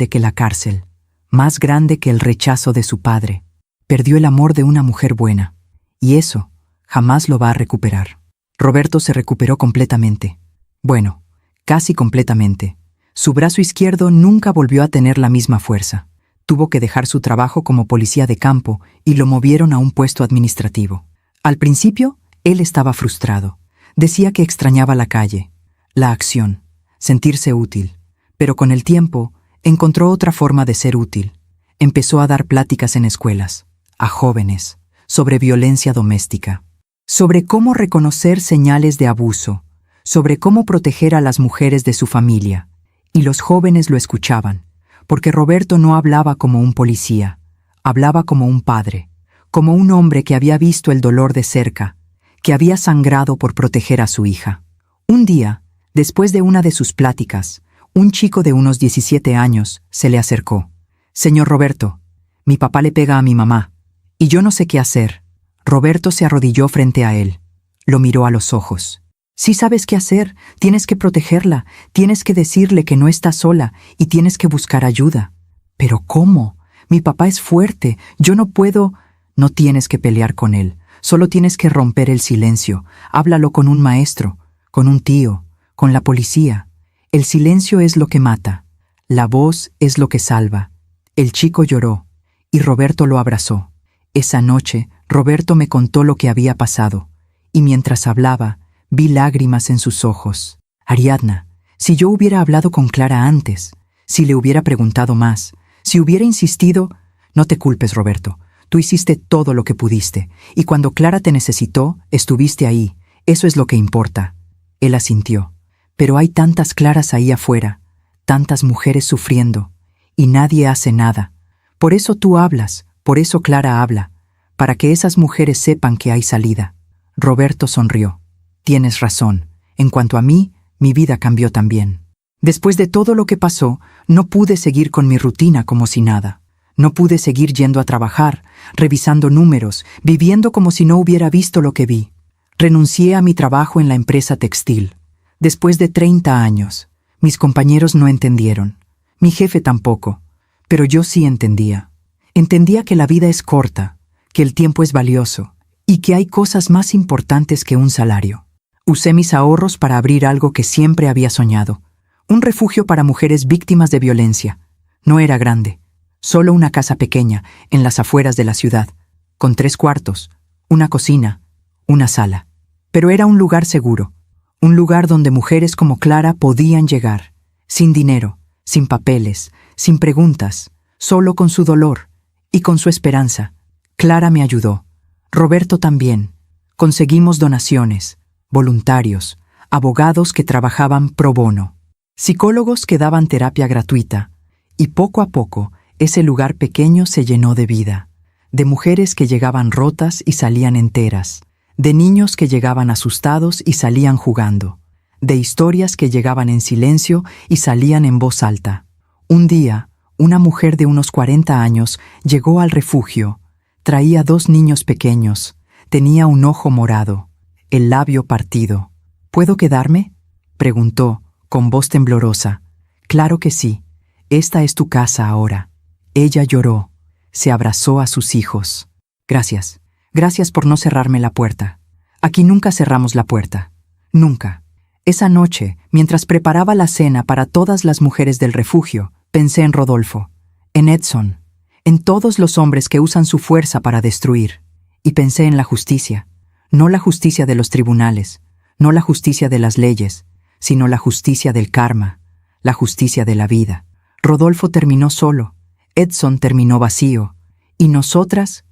que la cárcel, más grande que el rechazo de su padre. Perdió el amor de una mujer buena, y eso jamás lo va a recuperar. Roberto se recuperó completamente. Bueno, casi completamente. Su brazo izquierdo nunca volvió a tener la misma fuerza. Tuvo que dejar su trabajo como policía de campo y lo movieron a un puesto administrativo. Al principio, él estaba frustrado. Decía que extrañaba la calle, la acción, sentirse útil. Pero con el tiempo, encontró otra forma de ser útil. Empezó a dar pláticas en escuelas, a jóvenes, sobre violencia doméstica, sobre cómo reconocer señales de abuso, sobre cómo proteger a las mujeres de su familia. Y los jóvenes lo escuchaban, porque Roberto no hablaba como un policía, hablaba como un padre, como un hombre que había visto el dolor de cerca, que había sangrado por proteger a su hija. Un día, después de una de sus pláticas, un chico de unos 17 años se le acercó. «Señor Roberto, mi papá le pega a mi mamá, y yo no sé qué hacer». Roberto se arrodilló frente a él. Lo miró a los ojos. «Sí sabes qué hacer, tienes que protegerla, tienes que decirle que no está sola y tienes que buscar ayuda». «¿Pero cómo? Mi papá es fuerte, yo no puedo». «No tienes que pelear con él, solo tienes que romper el silencio. Háblalo con un maestro, con un tío, con la policía. El silencio es lo que mata, la voz es lo que salva». El chico lloró, y Roberto lo abrazó. Esa noche, Roberto me contó lo que había pasado, y mientras hablaba, vi lágrimas en sus ojos. «Ariadna, si yo hubiera hablado con Clara antes, si le hubiera preguntado más, si hubiera insistido...» «No te culpes, Roberto, tú hiciste todo lo que pudiste, y cuando Clara te necesitó, estuviste ahí, eso es lo que importa». Él asintió. «Pero hay tantas Claras ahí afuera, tantas mujeres sufriendo, y nadie hace nada. Por eso tú hablas, por eso Clara habla, para que esas mujeres sepan que hay salida». Roberto sonrió. «Tienes razón. En cuanto a mí, mi vida cambió también. Después de todo lo que pasó, no pude seguir con mi rutina como si nada. No pude seguir yendo a trabajar, revisando números, viviendo como si no hubiera visto lo que vi. Renuncié a mi trabajo en la empresa textil. Después de 30 años, mis compañeros no entendieron. Mi jefe tampoco, pero yo sí entendía. Entendía que la vida es corta, que el tiempo es valioso y que hay cosas más importantes que un salario. Usé mis ahorros para abrir algo que siempre había soñado, un refugio para mujeres víctimas de violencia. No era grande, solo una casa pequeña en las afueras de la ciudad, con 3 cuartos, una cocina, una sala. Pero era un lugar seguro, un lugar donde mujeres como Clara podían llegar, sin dinero, sin papeles, sin preguntas, solo con su dolor y con su esperanza. Clara me ayudó. Roberto también. Conseguimos donaciones, voluntarios, abogados que trabajaban pro bono, psicólogos que daban terapia gratuita, y poco a poco ese lugar pequeño se llenó de vida, de mujeres que llegaban rotas y salían enteras, de niños que llegaban asustados y salían jugando, de historias que llegaban en silencio y salían en voz alta. Un día, una mujer de unos 40 años llegó al refugio. Traía 2 niños pequeños. Tenía un ojo morado, el labio partido. «¿Puedo quedarme?», preguntó, con voz temblorosa. «Claro que sí. Esta es tu casa ahora». Ella lloró. Se abrazó a sus hijos. «Gracias. Gracias por no cerrarme la puerta. Aquí nunca cerramos la puerta. Nunca». Esa noche, mientras preparaba la cena para todas las mujeres del refugio, pensé en Rodolfo, en Edson, en todos los hombres que usan su fuerza para destruir. Y pensé en la justicia, no la justicia de los tribunales, no la justicia de las leyes, sino la justicia del karma, la justicia de la vida. Rodolfo terminó solo, Edson terminó vacío, y nosotras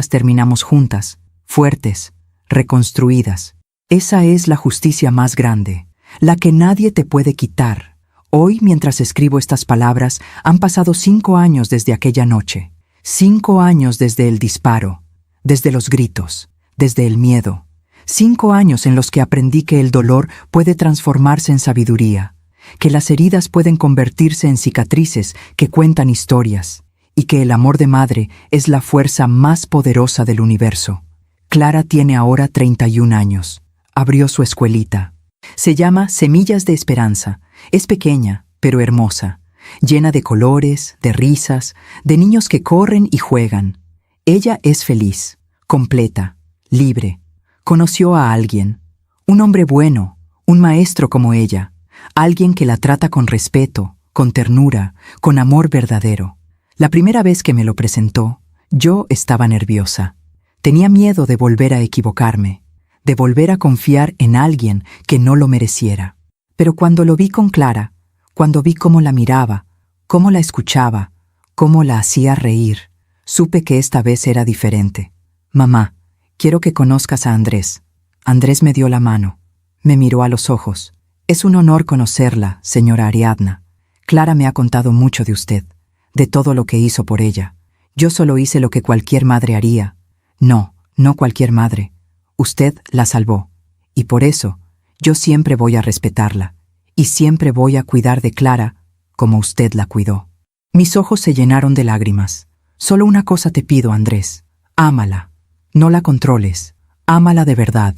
terminamos juntas, fuertes, reconstruidas. Esa es la justicia más grande, la que nadie te puede quitar. Hoy, mientras escribo estas palabras, han pasado 5 años desde aquella noche. 5 años desde el disparo, desde los gritos, desde el miedo. 5 años en los que aprendí que el dolor puede transformarse en sabiduría, que las heridas pueden convertirse en cicatrices que cuentan historias, y que el amor de madre es la fuerza más poderosa del universo. Clara tiene ahora 31 años. Abrió su escuelita. Se llama Semillas de Esperanza. Es pequeña, pero hermosa, llena de colores, de risas, de niños que corren y juegan. Ella es feliz, completa, libre. Conoció a alguien, un hombre bueno, un maestro como ella. alguien que la trata con respeto, con ternura, con amor verdadero. La primera vez que me lo presentó, yo estaba nerviosa. Tenía miedo de volver a equivocarme, de volver a confiar en alguien que no lo mereciera. Pero cuando lo vi con Clara, cuando vi cómo la miraba, cómo la escuchaba, cómo la hacía reír, supe que esta vez era diferente. Mamá, quiero que conozcas a Andrés. Andrés me dio la mano, me miró a los ojos. Es un honor conocerla, señora Ariadna. Clara me ha contado mucho de usted, de todo lo que hizo por ella. Yo solo hice lo que cualquier madre haría. No, no cualquier madre. Usted la salvó. Y por eso, yo siempre voy a respetarla. Y siempre voy a cuidar de Clara como usted la cuidó. Mis ojos se llenaron de lágrimas. Solo una cosa te pido, Andrés. Ámala. No la controles. Ámala de verdad.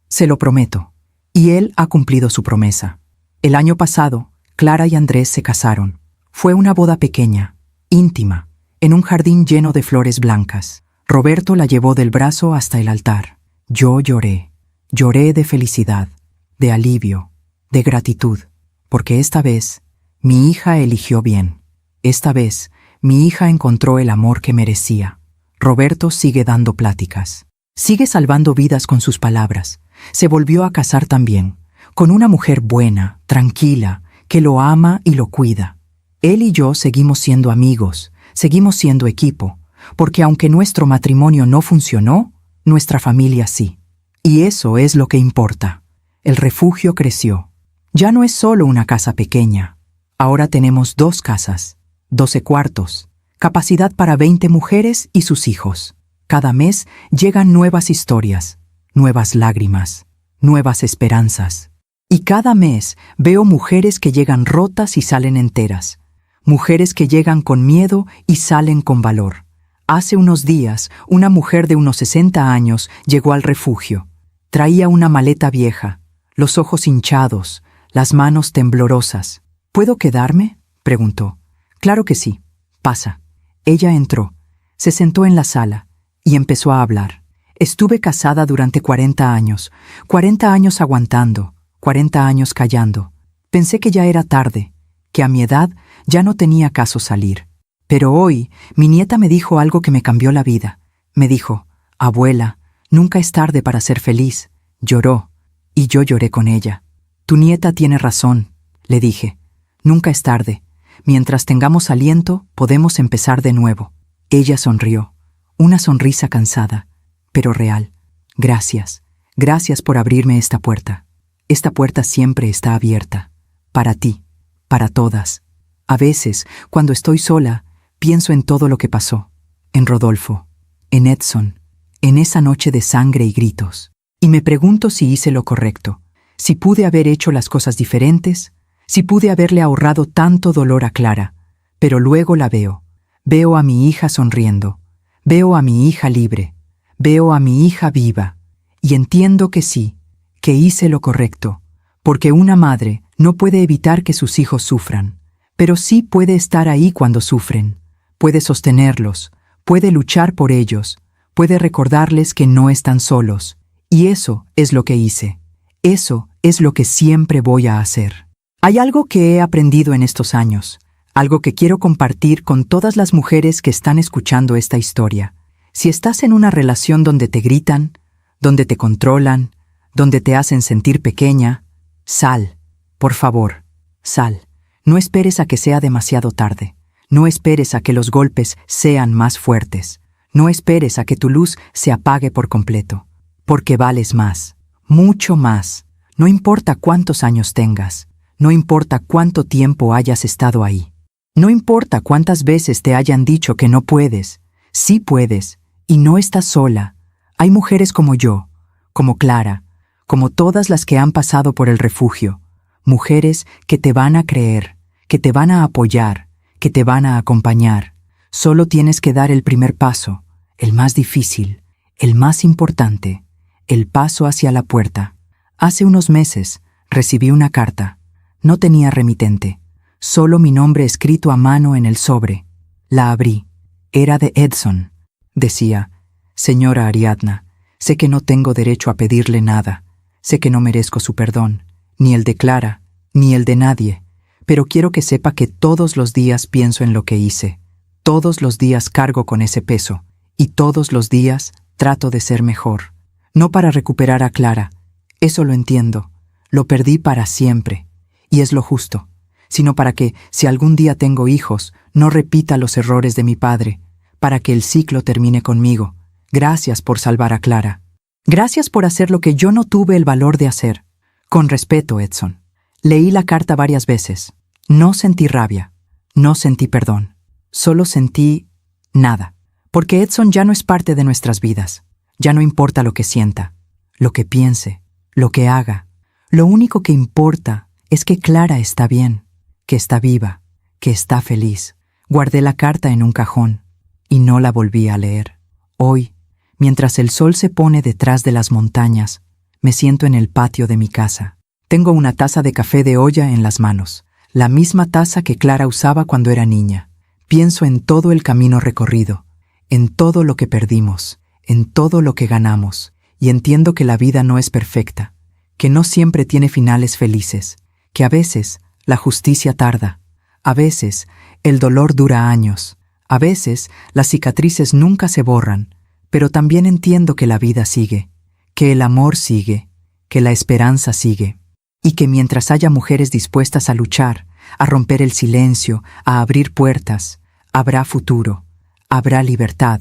Se lo prometo. Y él ha cumplido su promesa. El año pasado, Clara y Andrés se casaron. Fue una boda pequeña, íntima, en un jardín lleno de flores blancas. Roberto la llevó del brazo hasta el altar. Yo lloré. Lloré de felicidad, de alivio, de gratitud, porque esta vez mi hija eligió bien. Esta vez mi hija encontró el amor que merecía. Roberto sigue dando pláticas. Sigue salvando vidas con sus palabras. Se volvió a casar también, con una mujer buena, tranquila, que lo ama y lo cuida. Él y yo seguimos siendo amigos, seguimos siendo equipo, porque aunque nuestro matrimonio no funcionó, nuestra familia sí. Y eso es lo que importa. El refugio creció. Ya no es solo una casa pequeña. Ahora tenemos 2 casas, 12 cuartos, capacidad para 20 mujeres y sus hijos. Cada mes llegan nuevas historias, nuevas lágrimas, nuevas esperanzas. Y cada mes veo mujeres que llegan rotas y salen enteras. Mujeres que llegan con miedo y salen con valor. Hace unos días, una mujer de unos 60 años llegó al refugio. Traía una maleta vieja, los ojos hinchados, las manos temblorosas. ¿Puedo quedarme?, preguntó. Claro que sí. Pasa. Ella entró, se sentó en la sala y empezó a hablar. Estuve casada durante 40 años aguantando, 40 años callando. Pensé que ya era tarde, que a mi edad ya no tenía caso salir. Pero hoy mi nieta me dijo algo que me cambió la vida. Me dijo, abuela, nunca es tarde para ser feliz. Lloró, y yo lloré con ella. Tu nieta tiene razón, le dije. Nunca es tarde. Mientras tengamos aliento, podemos empezar de nuevo. Ella sonrió, una sonrisa cansada, pero real. Gracias, gracias por abrirme esta puerta. Esta puerta siempre está abierta. Para ti, para todas. A veces, cuando estoy sola, pienso en todo lo que pasó. En Rodolfo, en Edson, en esa noche de sangre y gritos. Y me pregunto si hice lo correcto, si pude haber hecho las cosas diferentes, si pude haberle ahorrado tanto dolor a Clara. Pero luego la veo. Veo a mi hija sonriendo. Veo a mi hija libre. Veo a mi hija viva. Y entiendo que sí, que hice lo correcto, porque una madre no puede evitar que sus hijos sufran, pero sí puede estar ahí cuando sufren. Puede sostenerlos, puede luchar por ellos, puede recordarles que no están solos. Y eso es lo que hice. Eso es lo que siempre voy a hacer. Hay algo que he aprendido en estos años, algo que quiero compartir con todas las mujeres que están escuchando esta historia. Si estás en una relación donde te gritan, donde te controlan, donde te hacen sentir pequeña, sal, por favor, sal. No esperes a que sea demasiado tarde. No esperes a que los golpes sean más fuertes. No esperes a que tu luz se apague por completo. Porque vales más, mucho más. No importa cuántos años tengas. No importa cuánto tiempo hayas estado ahí. No importa cuántas veces te hayan dicho que no puedes. Sí puedes, y no estás sola. Hay mujeres como yo, como Clara, como todas las que han pasado por el refugio. Mujeres que te van a creer, que te van a apoyar, que te van a acompañar. Solo tienes que dar el primer paso, el más difícil, el más importante, el paso hacia la puerta. Hace unos meses recibí una carta. No tenía remitente, solo mi nombre escrito a mano en el sobre. La abrí. Era de Edson. Decía, señora Ariadna, sé que no tengo derecho a pedirle nada. Sé que no merezco su perdón, ni el de Clara, ni el de nadie, pero quiero que sepa que todos los días pienso en lo que hice, todos los días cargo con ese peso, y todos los días trato de ser mejor. No para recuperar a Clara, eso lo entiendo, lo perdí para siempre, y es lo justo, sino para que, si algún día tengo hijos, no repita los errores de mi padre, para que el ciclo termine conmigo. Gracias por salvar a Clara. Gracias por hacer lo que yo no tuve el valor de hacer. Con respeto, Edson. Leí la carta varias veces. No sentí rabia, no sentí perdón, solo sentí nada. Porque Edson ya no es parte de nuestras vidas. Ya no importa lo que sienta, lo que piense, lo que haga. Lo único que importa es que Clara está bien, que está viva, que está feliz. Guardé la carta en un cajón y no la volví a leer. Hoy, mientras el sol se pone detrás de las montañas, me siento en el patio de mi casa. Tengo una taza de café de olla en las manos, la misma taza que Clara usaba cuando era niña. Pienso en todo el camino recorrido, en todo lo que perdimos, en todo lo que ganamos, y entiendo que la vida no es perfecta, que no siempre tiene finales felices, que a veces la justicia tarda, a veces el dolor dura años, a veces las cicatrices nunca se borran, pero también entiendo que la vida sigue, que el amor sigue, que la esperanza sigue, y que mientras haya mujeres dispuestas a luchar, a romper el silencio, a abrir puertas, habrá futuro, habrá libertad,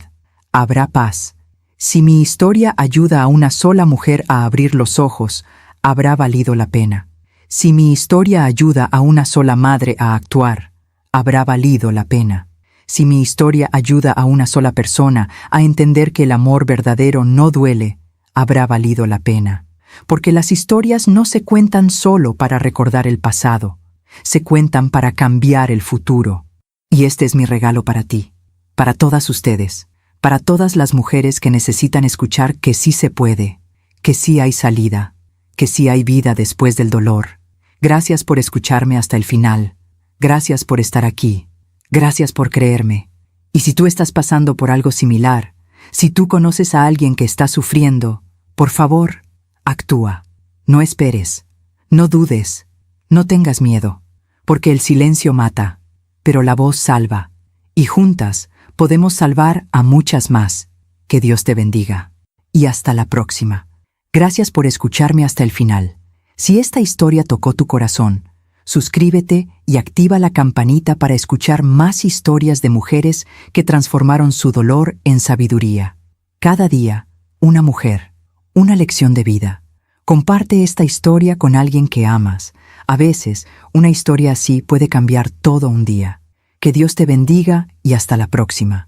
habrá paz. Si mi historia ayuda a una sola mujer a abrir los ojos, habrá valido la pena. Si mi historia ayuda a una sola madre a actuar, habrá valido la pena. Si mi historia ayuda a una sola persona a entender que el amor verdadero no duele, habrá valido la pena. Porque las historias no se cuentan solo para recordar el pasado, se cuentan para cambiar el futuro. Y este es mi regalo para ti, para todas ustedes, para todas las mujeres que necesitan escuchar que sí se puede, que sí hay salida, que sí hay vida después del dolor. Gracias por escucharme hasta el final. Gracias por estar aquí. Gracias por creerme. Y si tú estás pasando por algo similar, si tú conoces a alguien que está sufriendo, por favor, actúa. No esperes. No dudes. No tengas miedo. Porque el silencio mata, pero la voz salva. Y juntas podemos salvar a muchas más. Que Dios te bendiga. Y hasta la próxima. Gracias por escucharme hasta el final. Si esta historia tocó tu corazón, suscríbete y activa la campanita para escuchar más historias de mujeres que transformaron su dolor en sabiduría. Cada día, una mujer, una lección de vida. Comparte esta historia con alguien que amas. A veces, una historia así puede cambiar todo un día. Que Dios te bendiga y hasta la próxima.